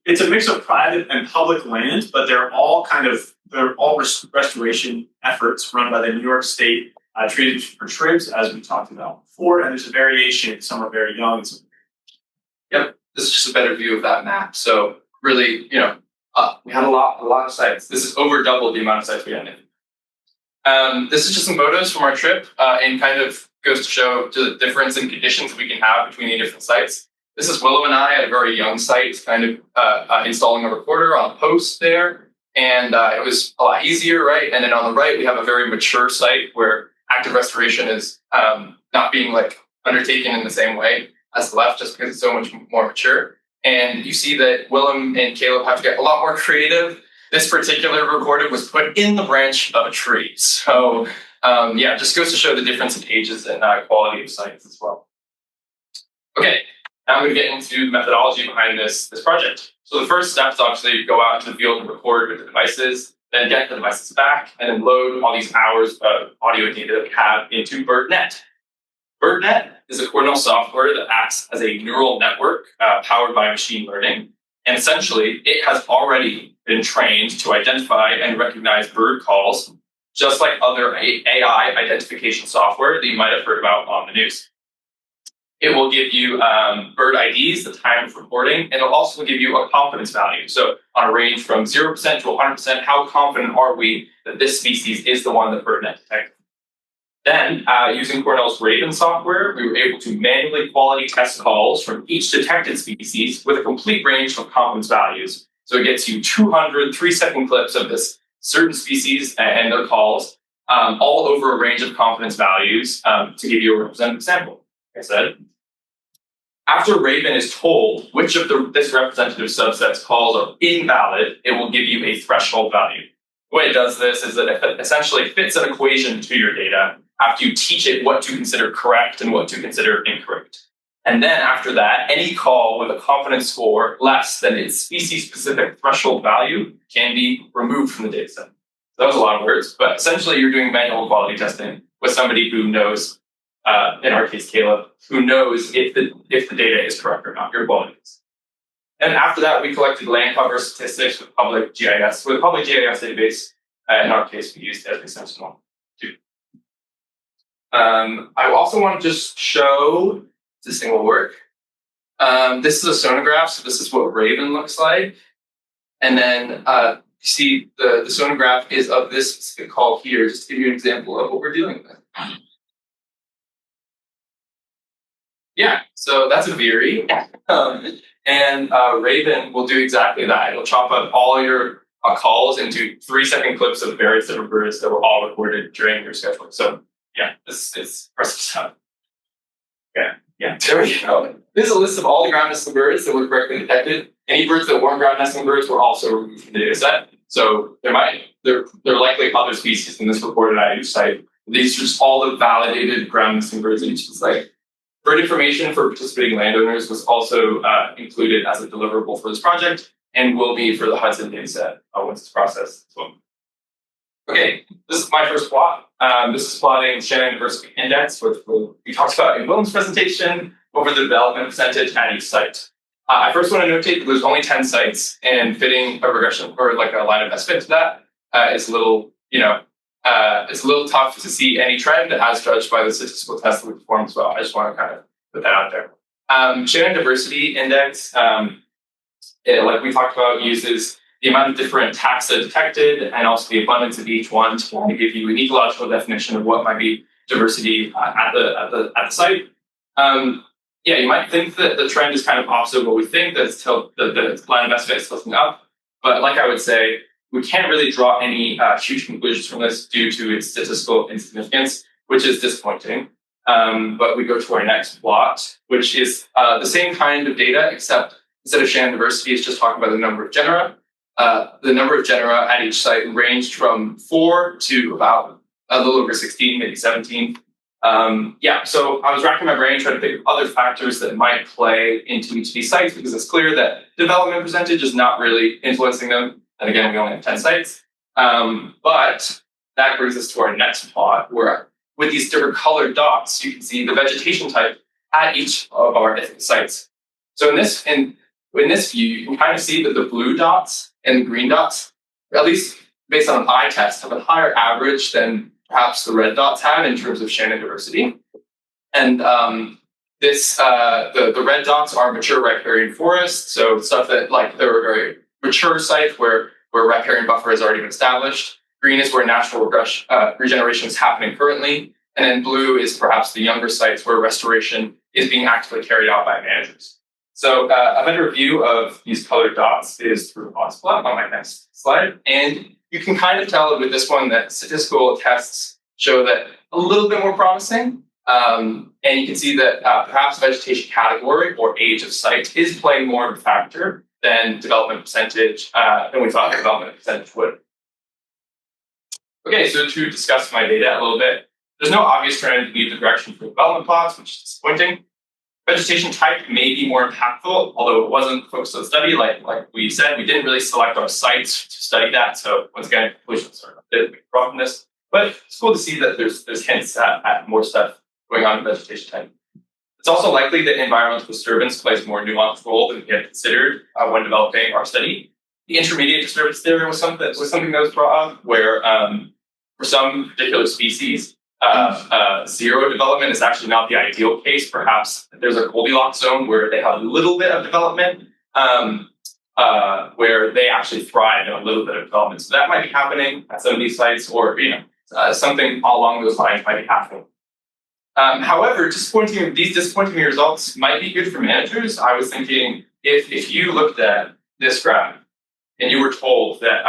It's a mix of private and public land, but they're all restoration efforts run by the New York State treated for tribs, as we talked about before. And there's a variation. Some are very young. Yep, this is just a better view of that map. So really, we had a lot of sites. This is over double the amount of sites we had. This is just some photos from our trip, and kind of goes to show the difference in conditions we can have between the different sites. This is Willow and I at a very young site, kind of installing a recorder on a post there, and it was a lot easier, right? And then on the right, we have a very mature site where active restoration is not being undertaken in the same way as the left, just because it's so much more mature. And you see that Willem and Caleb have to get a lot more creative. This particular recorder was put in the branch of a tree. So just goes to show the difference in ages and quality of sites as well. Okay, now I'm going to get into the methodology behind this project. So the first step is obviously go out into the field and record with the devices, then get the devices back, and then load all these hours of audio data that we have into BirdNet. BirdNet is a Cornell software that acts as a neural network powered by machine learning. And essentially, it has already been trained to identify and recognize bird calls, just like other AI identification software that you might have heard about on the news. It will give you bird IDs, the time of reporting, and it'll also give you a confidence value. So on a range from 0% to 100%, how confident are we that this species is the one that BirdNet detected? Then, using Cornell's Raven software, we were able to manually quality test calls from each detected species with a complete range of confidence values. So it gets you 200 3-second clips of this certain species and their calls, all over a range of confidence values to give you a representative sample, like I said. After Raven is told which of this representative subset's calls are invalid, it will give you a threshold value. The way it does this is that it essentially fits an equation to your data after you teach it what to consider correct and what to consider incorrect. And then after that, any call with a confidence score less than its species-specific threshold value can be removed from the data set. That was a lot of words, but essentially you're doing manual quality testing with somebody who knows, in our case, Caleb, who knows if the data is correct or not, your quality is. And after that, we collected land cover statistics with public GIS. With a public GIS database, in our case, we used Esri Sentinel too. I also want to just show this thing will work. This is a sonograph, so this is what Raven looks like. And then you see the sonograph is of this specific call here, just to give you an example of what we're dealing with. Yeah, so that's a Veery. And Raven will do exactly that. It'll chop up all your calls into 3-second clips of various different birds that were all recorded during your schedule. So yeah, this is impressive stuff. Yeah, there we go. This is a list of all the ground nesting birds that were correctly detected. Any birds that weren't ground nesting birds were also removed from the data set. So there are likely other species in this reported at each site. These are just all the validated ground nesting birds at each site. Bird information for participating landowners was also included as a deliverable for this project and will be for the Hudson dataset once it's processed as well. Okay, this is my first plot. This is plotting Shannon Diversity Index, which we talked about in William's presentation, over the development percentage at each site. I first want to notate that there's only 10 sites, and fitting a regression or like a line of best fit to that is a little, it's a little tough to see any trend as judged by the statistical tests that we performed as well. I just want to kind of put that out there. Shannon Diversity Index, like we talked about, uses the amount of different taxa detected and also the abundance of each one to give you an ecological definition of what might be diversity at the site. You might think that the trend is kind of opposite of what we think, that the line of best fit is tilting up. But like I would say, we can't really draw any huge conclusions from this due to its statistical insignificance, which is disappointing. But we go to our next plot, which is the same kind of data, except instead of Shannon diversity, it's just talking about the number of genera. The number of genera at each site ranged from 4 to about a little over 16, maybe 17. So I was racking my brain trying to think of other factors that might play into each of these sites, because it's clear that development percentage is not really influencing them. And again, we only have 10 sites. But that brings us to our next plot, where with these different colored dots, you can see the vegetation type at each of our sites. So in this view, you can kind of see that the blue dots and the green dots, at least based on an eye test, have a higher average than perhaps the red dots had in terms of Shannon diversity. And the red dots are mature riparian forests, so stuff that like they're a very mature site where riparian buffer has already been established. Green is where natural regeneration is happening currently, and then blue is perhaps the younger sites where restoration is being actively carried out by managers. So a better view of these colored dots is through a box plot on my next slide. And you can kind of tell with this one that statistical tests show that a little bit more promising. And you can see that perhaps vegetation category or age of site is playing more of a factor than development percentage, than we thought development percentage would. Okay, so to discuss my data a little bit, there's no obvious trend in either direction for development plots, which is disappointing. Vegetation type may be more impactful, although it wasn't focused on the study. Like we said, we didn't really select our sites to study that. So once again, conclusions are a bit from this. But it's cool to see that there's hints at more stuff going on in vegetation type. It's also likely that environmental disturbance plays a more nuanced role than we had considered when developing our study. The intermediate disturbance theory was something that was brought up, where for some particular species, zero development is actually not the ideal case. Perhaps there's a Goldilocks zone where they have a little bit of development, where they actually thrive in a little bit of development. So that might be happening at some of these sites, or something along those lines might be happening. However, these disappointing results might be good for managers. I was thinking if you looked at this graph and you were told that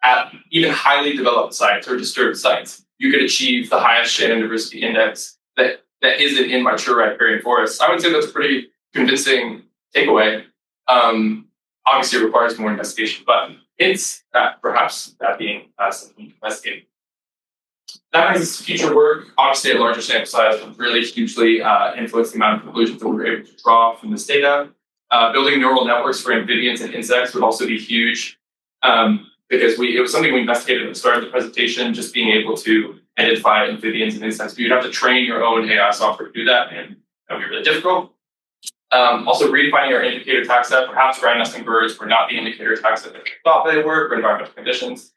at even highly developed sites or disturbed sites, you could achieve the highest Shannon diversity index that isn't in mature riparian forests, I would say that's a pretty convincing takeaway. Obviously, it requires more investigation, but it's perhaps that being something to investigate. That brings us to future work. Obviously, a larger sample size would really hugely influence the amount of conclusions that we were able to draw from this data. Building neural networks for amphibians and insects would also be huge, because it was something we investigated at the start of the presentation, just being able to identify amphibians and insects. But you'd have to train your own AI software to do that, and that would be really difficult. Also, redefining our indicator taxa. Perhaps ground nesting birds were not the indicator taxa that we thought they were for environmental conditions.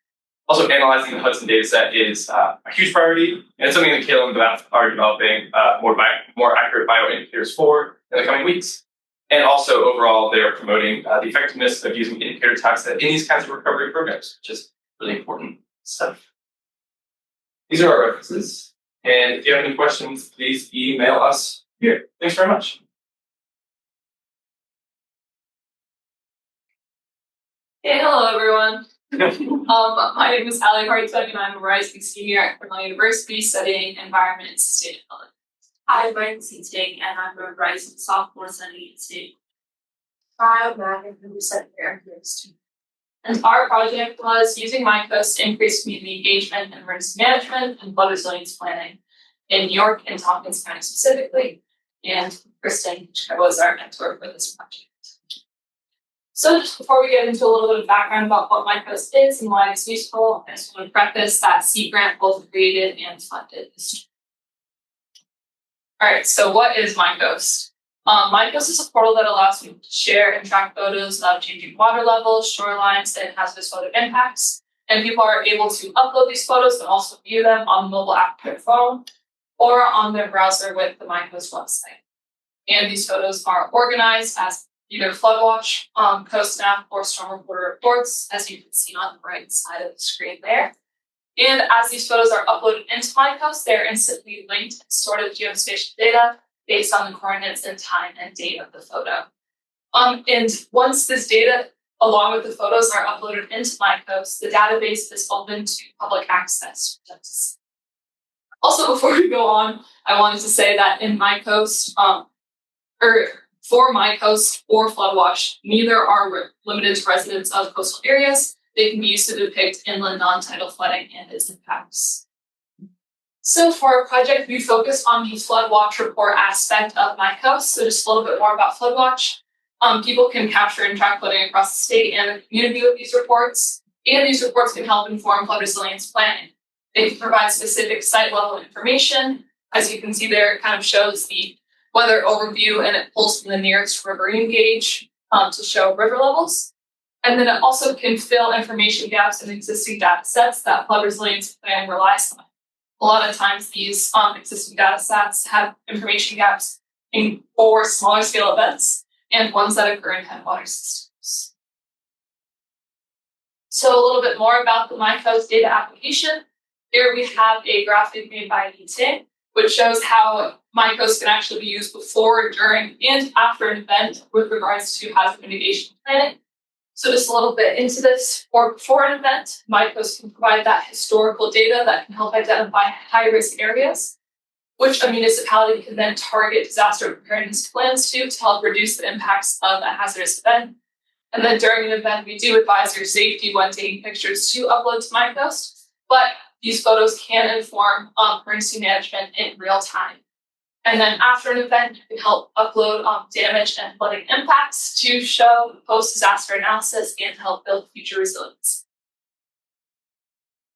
Also, analyzing the Hudson dataset is a huge priority, and it's something that Kayla and Beth are developing more accurate bioindicators for in the coming weeks. And also, overall, they are promoting the effectiveness of using indicator taxa in these kinds of recovery programs, which is really important stuff. These are our references. And if you have any questions, please email us here. Thanks very much. Hey, hello everyone. My name is Ali Hartog, and I'm a rising senior at Cornell University studying environment and sustainability. I'm Ryan Ting, and I'm a rising sophomore studying in state. I'm Megan, who said here. And our project was using MindCoast to increase community engagement in emergency management and flood resilience planning in New York and Tompkins County specifically. And Kristen was our mentor for this project. So just before we get into a little bit of background about what MindCoast is and why it's useful, I just want to preface that Sea Grant both created and funded this. All right, so what is MindCoast? MindCoast is a portal that allows people to share and track photos of changing water levels, shorelines, and hazardous weather impacts. And people are able to upload these photos and also view them on the mobile app on their phone or on their browser with the MindCoast website. And these photos are organized as either floodwatch, coast map, or storm reporter reports, as you can see on the right side of the screen there. And as these photos are uploaded into MindCoast, they're instantly linked and stored as geospatial data based on the coordinates and time and date of the photo. And once this data, along with the photos, are uploaded into MindCoast, the database is open to public access. Also, before we go on, I wanted to say that in MindCoast, for MindCoast or Floodwatch, neither are limited to residents of coastal areas. They can be used to depict inland non-tidal flooding and its impacts. So for our project, we focused on the Floodwatch report aspect of MindCoast. So just a little bit more about Floodwatch. People can capture and track flooding across the state and the community with these reports. And these reports can help inform flood resilience planning. They can provide specific site-level information. As you can see there, it kind of shows the weather overview, and it pulls from the nearest riverine gauge to show river levels. And then it also can fill information gaps in existing data sets that flood resilience planning relies on. A lot of times these existing data sets have information gaps for smaller scale events and ones that occur in headwater systems. So a little bit more about the MindCoast data application. Here we have a graphic made by Ting, which shows how MindCoast can actually be used before, during, and after an event with regards to hazard mitigation planning. So just a little bit into this. For before an event, MindCoast can provide that historical data that can help identify high-risk areas, which a municipality can then target disaster preparedness plans to help reduce the impacts of a hazardous event. And then during an event, we do advise your safety when taking pictures to upload to MindCoast, but these photos can inform emergency management in real time. And then after an event, you can help upload damage and flooding impacts to show post-disaster analysis and help build future resilience.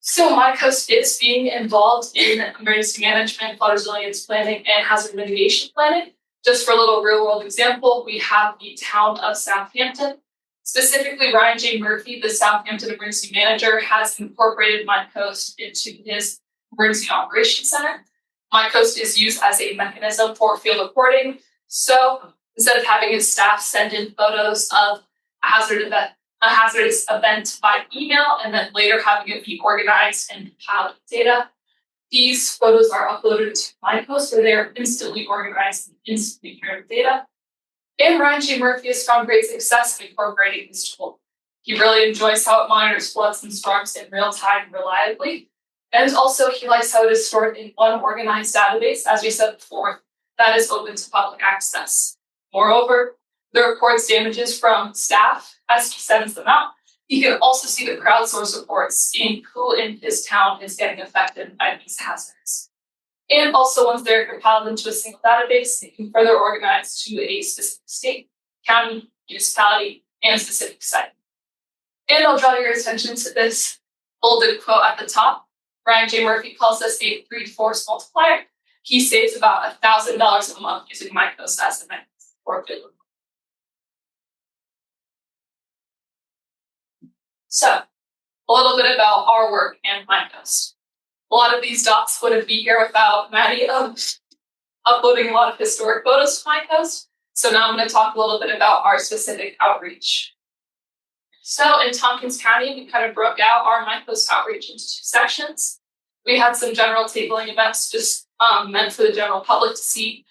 So MindCoast is being involved in emergency management, flood resilience planning, and hazard mitigation planning. Just for a little real-world example, we have the town of Southampton. Specifically, Ryan J. Murphy, the Southampton Emergency Manager, has incorporated MindCoast into his Emergency Operations Center. MindCoast is used as a mechanism for field reporting. So instead of having his staff send in photos of a hazardous event by email and then later having it be organized and compiled data, these photos are uploaded to MindCoast where they are instantly organized and instantly paired data. And Ryan J. Murphy has found great success in incorporating this tool. He really enjoys how it monitors floods and storms in real time reliably. And also he likes how it is stored in one organized database, as we said before, that is open to public access. Moreover, the reports damages from staff as he sends them out. He can also see the crowdsource reports, seeing who in his town is getting affected by these hazards. And also, once they're compiled into a single database, they can further organize to a specific state, county, municipality, and specific site. And I'll draw your attention to this bolded quote at the top. Ryan J. Murphy calls this a 3-to-4 multiplier. He saves about $1,000 a month using MindCoast as a mechanism for field reporting. So, a little bit about our work and MindCoast. A lot of these dots wouldn't be here without Maddie uploading a lot of historic photos to MindCoast. So now I'm going to talk a little bit about our specific outreach. So in Tompkins County, we kind of broke out our MindCoast outreach into 2 sections. We had some general tabling events just meant for the general public to see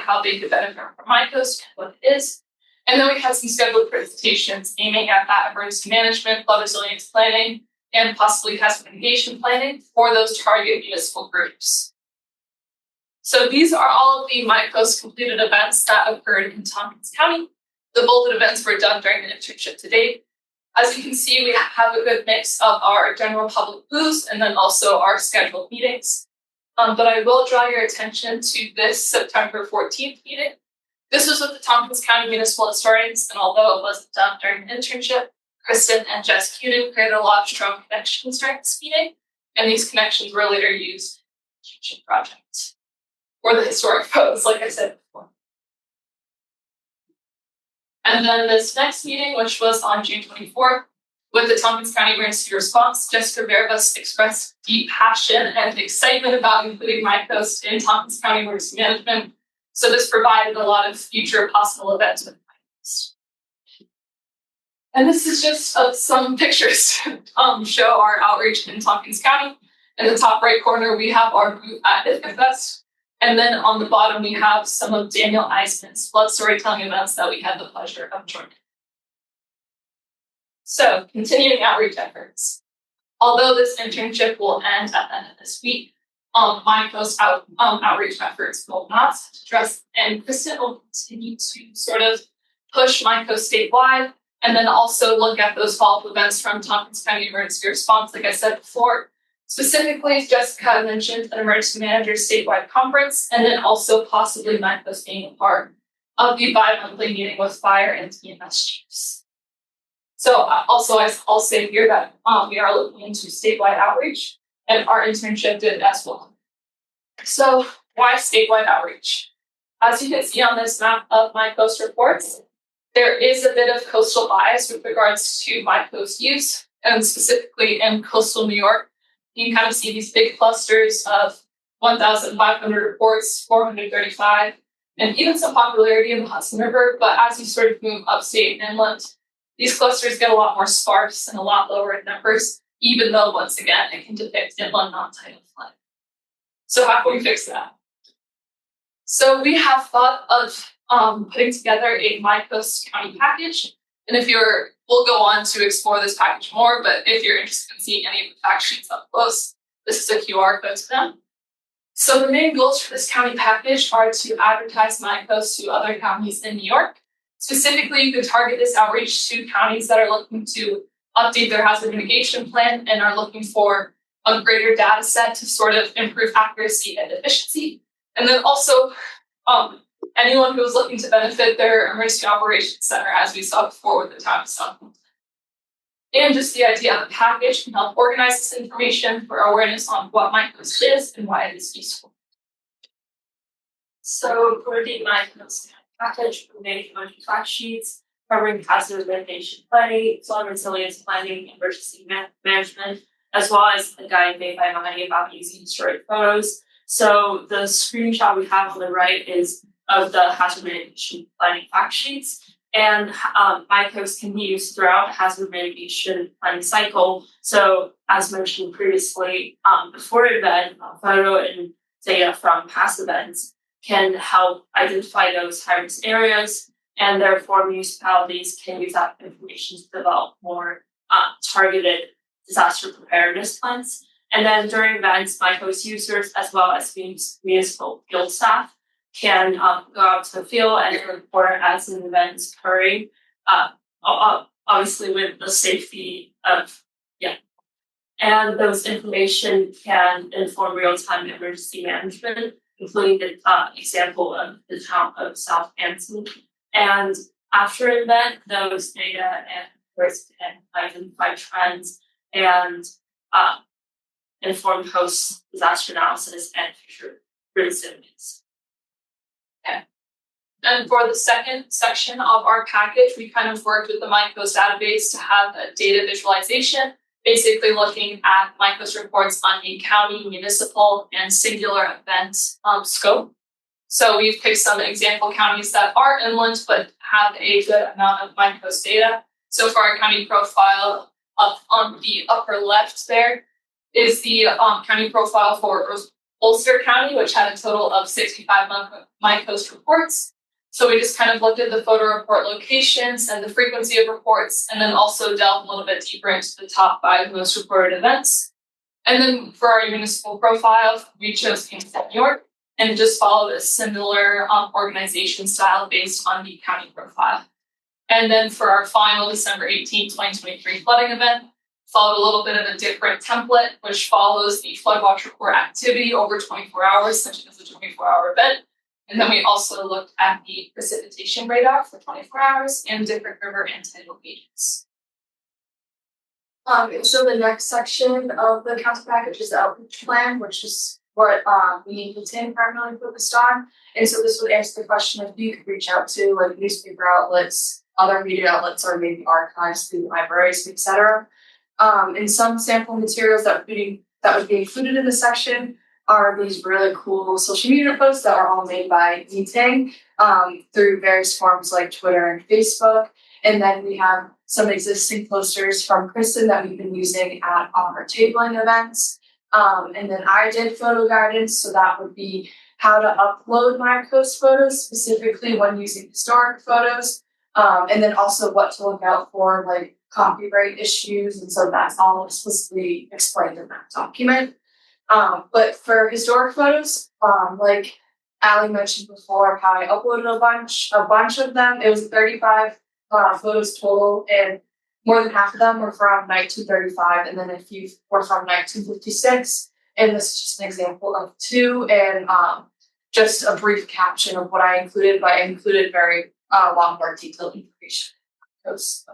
how they could benefit from MindCoast and what it is. And then we had some scheduled presentations aiming at that emergency management, flood resilience planning, and possibly hazard mitigation planning for those target municipal groups. So these are all of the MindCoast completed events that occurred in Tompkins County. The bolded events were done during the internship to date. As you can see, we have a good mix of our general public booths and then also our scheduled meetings. But I will draw your attention to this September 14th meeting. This was with the Tompkins County Municipal Historians, and although it wasn't done during an internship, Kristen and Jess Cunin created a lot of strong connections during this meeting, and these connections were later used in the internship project or the historic photos, like I said before. And then this next meeting, which was on June 24th, with the Tompkins County Emergency Response, Jessica Vervas expressed deep passion and excitement about including MyCoast in Tompkins County Emergency Management. So this provided a lot of future possible events with MyCoast. And this is just some pictures show our outreach in Tompkins County. In the top right corner, we have our booth at IFCAFest. And then on the bottom, we have some of Daniel Eisman's flood storytelling events that we had the pleasure of joining. So, continuing outreach efforts. Although this internship will end at the end of this week, MyCoast outreach efforts will not address, and Kristen will continue to sort of push MyCoast statewide, and then also look at those follow-up events from Tompkins County Emergency Response, like I said before. Specifically, Jessica mentioned an emergency manager statewide conference, and then also possibly MyCoast being a part of the bi-monthly meeting with fire and EMS chiefs. So also, I'll say here that we are looking into statewide outreach, and our internship did as well. So why statewide outreach? As you can see on this map of MyCoast reports, there is a bit of coastal bias with regards to MyCoast use, and specifically in coastal New York. You can kind of see these big clusters of 1,500 reports, 435, and even some popularity in the Hudson River. But as you sort of move upstate and inland, these clusters get a lot more sparse and a lot lower in numbers, even though, once again, it can depict inland non-tidal flood. So how can we fix that? So we have thought of putting together a MyCoast County package. And we'll go on to explore this package more, but if you're interested in seeing any of the fact sheets up close, this is a QR code to them. So the main goals for this county package are to advertise MyCoast to other counties in New York. Specifically, you could target this outreach to counties that are looking to update their hazard mitigation plan and are looking for a greater data set to sort of improve accuracy and efficiency. And then also anyone who is looking to benefit their emergency operations center, as we saw before with the town of Southfield. And just the idea of the package can help organize this information for awareness on what MyCoast is and why it is useful. So for the MyCoast package, we made a bunch of fact sheets covering hazard mitigation planning, flood resilience planning, emergency management, as well as a guide made by Mahoney about using historic photos. So the screenshot we have on the right is of the hazard mitigation planning fact sheets. And MyCoast can be used throughout hazard mitigation planning cycle. So as mentioned previously, before an event, photo and data from past events can help identify those high-risk areas, and therefore municipalities can use that information to develop more targeted disaster preparedness plans. And then during events, MyCoast users, as well as municipal field staff, can go out to the field and report as an event is occurring, obviously with the safety of, And those information can inform real-time emergency management, including the example of the town of Southampton. And after an event, those data and risk can identify trends and inform post-disaster analysis and future resilience. Okay. And for the second section of our package, we kind of worked with the MyCoast database to have a data visualization, basically looking at MyCoast reports on a county, municipal, and singular event scope. So we've picked some example counties that are inland but have a good amount of MyCoast data. So for our county profile, up on the upper left there is the county profile for Ulster County, which had a total of 65 MyCoast reports. So we just kind of looked at the photo report locations and the frequency of reports, and then also delved a little bit deeper into the top 5 most reported events. And then for our municipal profile, we chose Kingston, New York, and just followed a similar organization style based on the county profile. And then for our final December 18, 2023 flooding event, followed a little bit of a different template, which follows the floodwatch report activity over 24 hours, such as a 24-hour event. And then we also looked at the precipitation radar for 24 hours and different river and tidal gauges. So the next section of the council package is the outreach plan, which is what we need to attend primarily focused on. And so this would answer the question if you could reach out to like newspaper outlets, other media outlets, or maybe archives through libraries, etc. And some sample materials that would be included in the section are these really cool social media posts that are all made by Meeting through various forms like Twitter and Facebook. And then we have some existing posters from Kristen that we've been using at our tabling events. And then I did photo guidance, so that would be how to upload my post photos, specifically when using historic photos. And then also what to look out for, like copyright issues. And so that's all explicitly explained in that document. But for historic photos, like Allie mentioned before, how I uploaded a bunch of them. It was 35 photos total, and more than half of them were from 1935, and then a few were from 1956. And this is just an example of two, and just a brief caption of what I included, but I included very long, more detailed information. Post.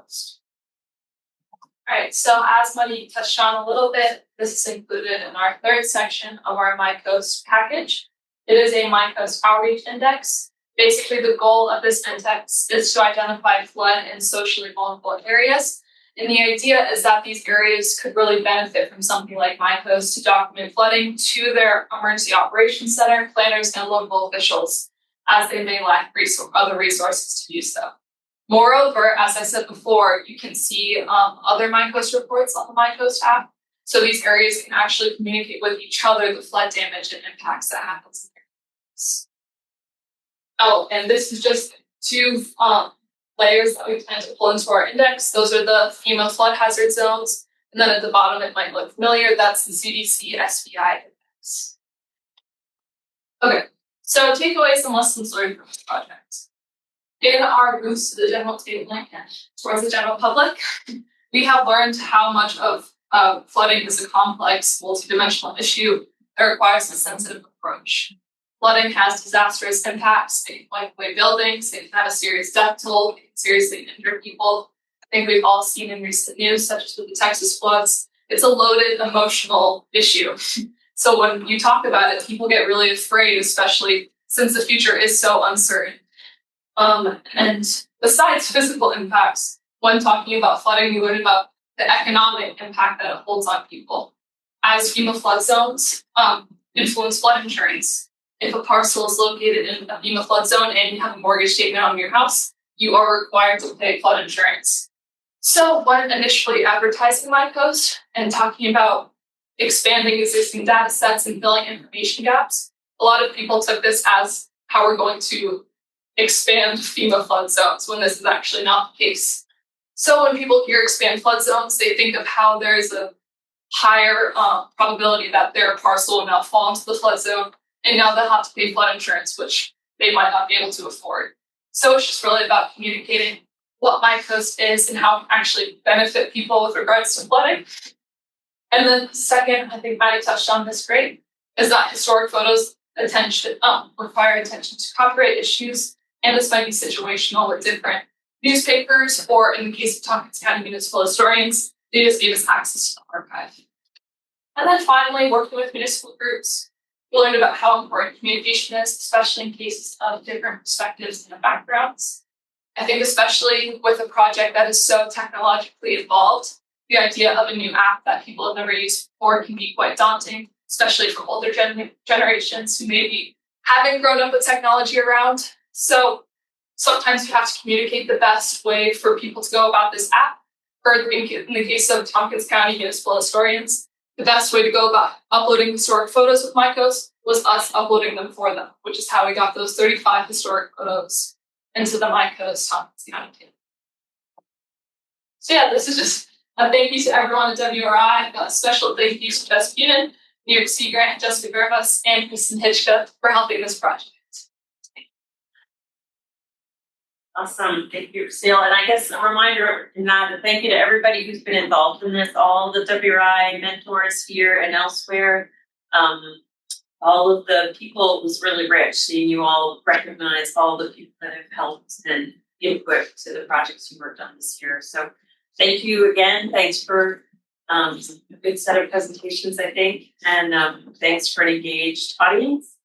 All right, so as Muddy touched on a little bit, this is included in our third section of our MyCoast package. It is a MyCoast outreach index. Basically, the goal of this index is to identify flood and socially vulnerable areas. And the idea is that these areas could really benefit from something like MyCoast to document flooding to their emergency operations center, planners, and local officials, as they may lack other resources to do so. Moreover, as I said before, you can see other MyCoast reports on the MyCoast app. So these areas can actually communicate with each other the flood damage and impacts that happens in their areas. Oh, and this is just two layers that we plan to pull into our index. Those are the FEMA flood hazard zones. And then at the bottom, it might look familiar. That's the CDC SVI index. Okay, so takeaways and lessons learned from this project. In our boost to the general tabling and towards the general public, we have learned how much of flooding is a complex, multidimensional issue that requires a sensitive approach. Flooding has disastrous impacts. They can wipe away buildings. They can have a serious death toll. They can seriously injure people. I think we've all seen in recent news, such as with the Texas floods. It's a loaded, emotional issue. So when you talk about it, people get really afraid, especially since the future is so uncertain. And besides physical impacts, when talking about flooding, we learn about the economic impact that it holds on people. As FEMA flood zones influence flood insurance. If a parcel is located in a FEMA flood zone and you have a mortgage statement on your house, you are required to pay flood insurance. So when initially advertising MyCoast and talking about expanding existing data sets and filling information gaps, a lot of people took this as how we're going to expand FEMA flood zones, when this is actually not the case. So when people hear expand flood zones, they think of how there's a higher probability that their parcel will now fall into the flood zone, and now they'll have to pay flood insurance, which they might not be able to afford. So it's just really about communicating what MyCoast is and how it can actually benefit people with regards to flooding. And then second, I think Maddie touched on this great, is that historic photos require attention to copyright issues. And this might be situational with different newspapers, or in the case of Tompkins County municipal historians, they just gave us access to the archive. And then finally, working with municipal groups, we learned about how important communication is, especially in cases of different perspectives and backgrounds. I think especially with a project that is so technologically involved, the idea of a new app that people have never used before can be quite daunting, especially for older generations who maybe haven't grown up with technology around. So sometimes you have to communicate the best way for people to go about this app. Further, in the case of Tompkins County municipal historians, the best way to go about uploading historic photos with MyCoast was us uploading them for them, which is how we got those 35 historic photos into the MyCoast Tompkins County table. So yeah, this is just a thank you to everyone at WRI. A special thank you to Jess Bunin, New York City Grant, Jessica Gervas, and Kristen Hitchka for helping this project. Awesome, thank you, Seal. And I guess a reminder, Nada, thank you to everybody who's been involved in this, all the WRI mentors here and elsewhere. All of the people, it was really rich seeing you all recognize all the people that have helped and input to the projects you worked on this year. So thank you again. Thanks for a good set of presentations, I think. And thanks for an engaged audience.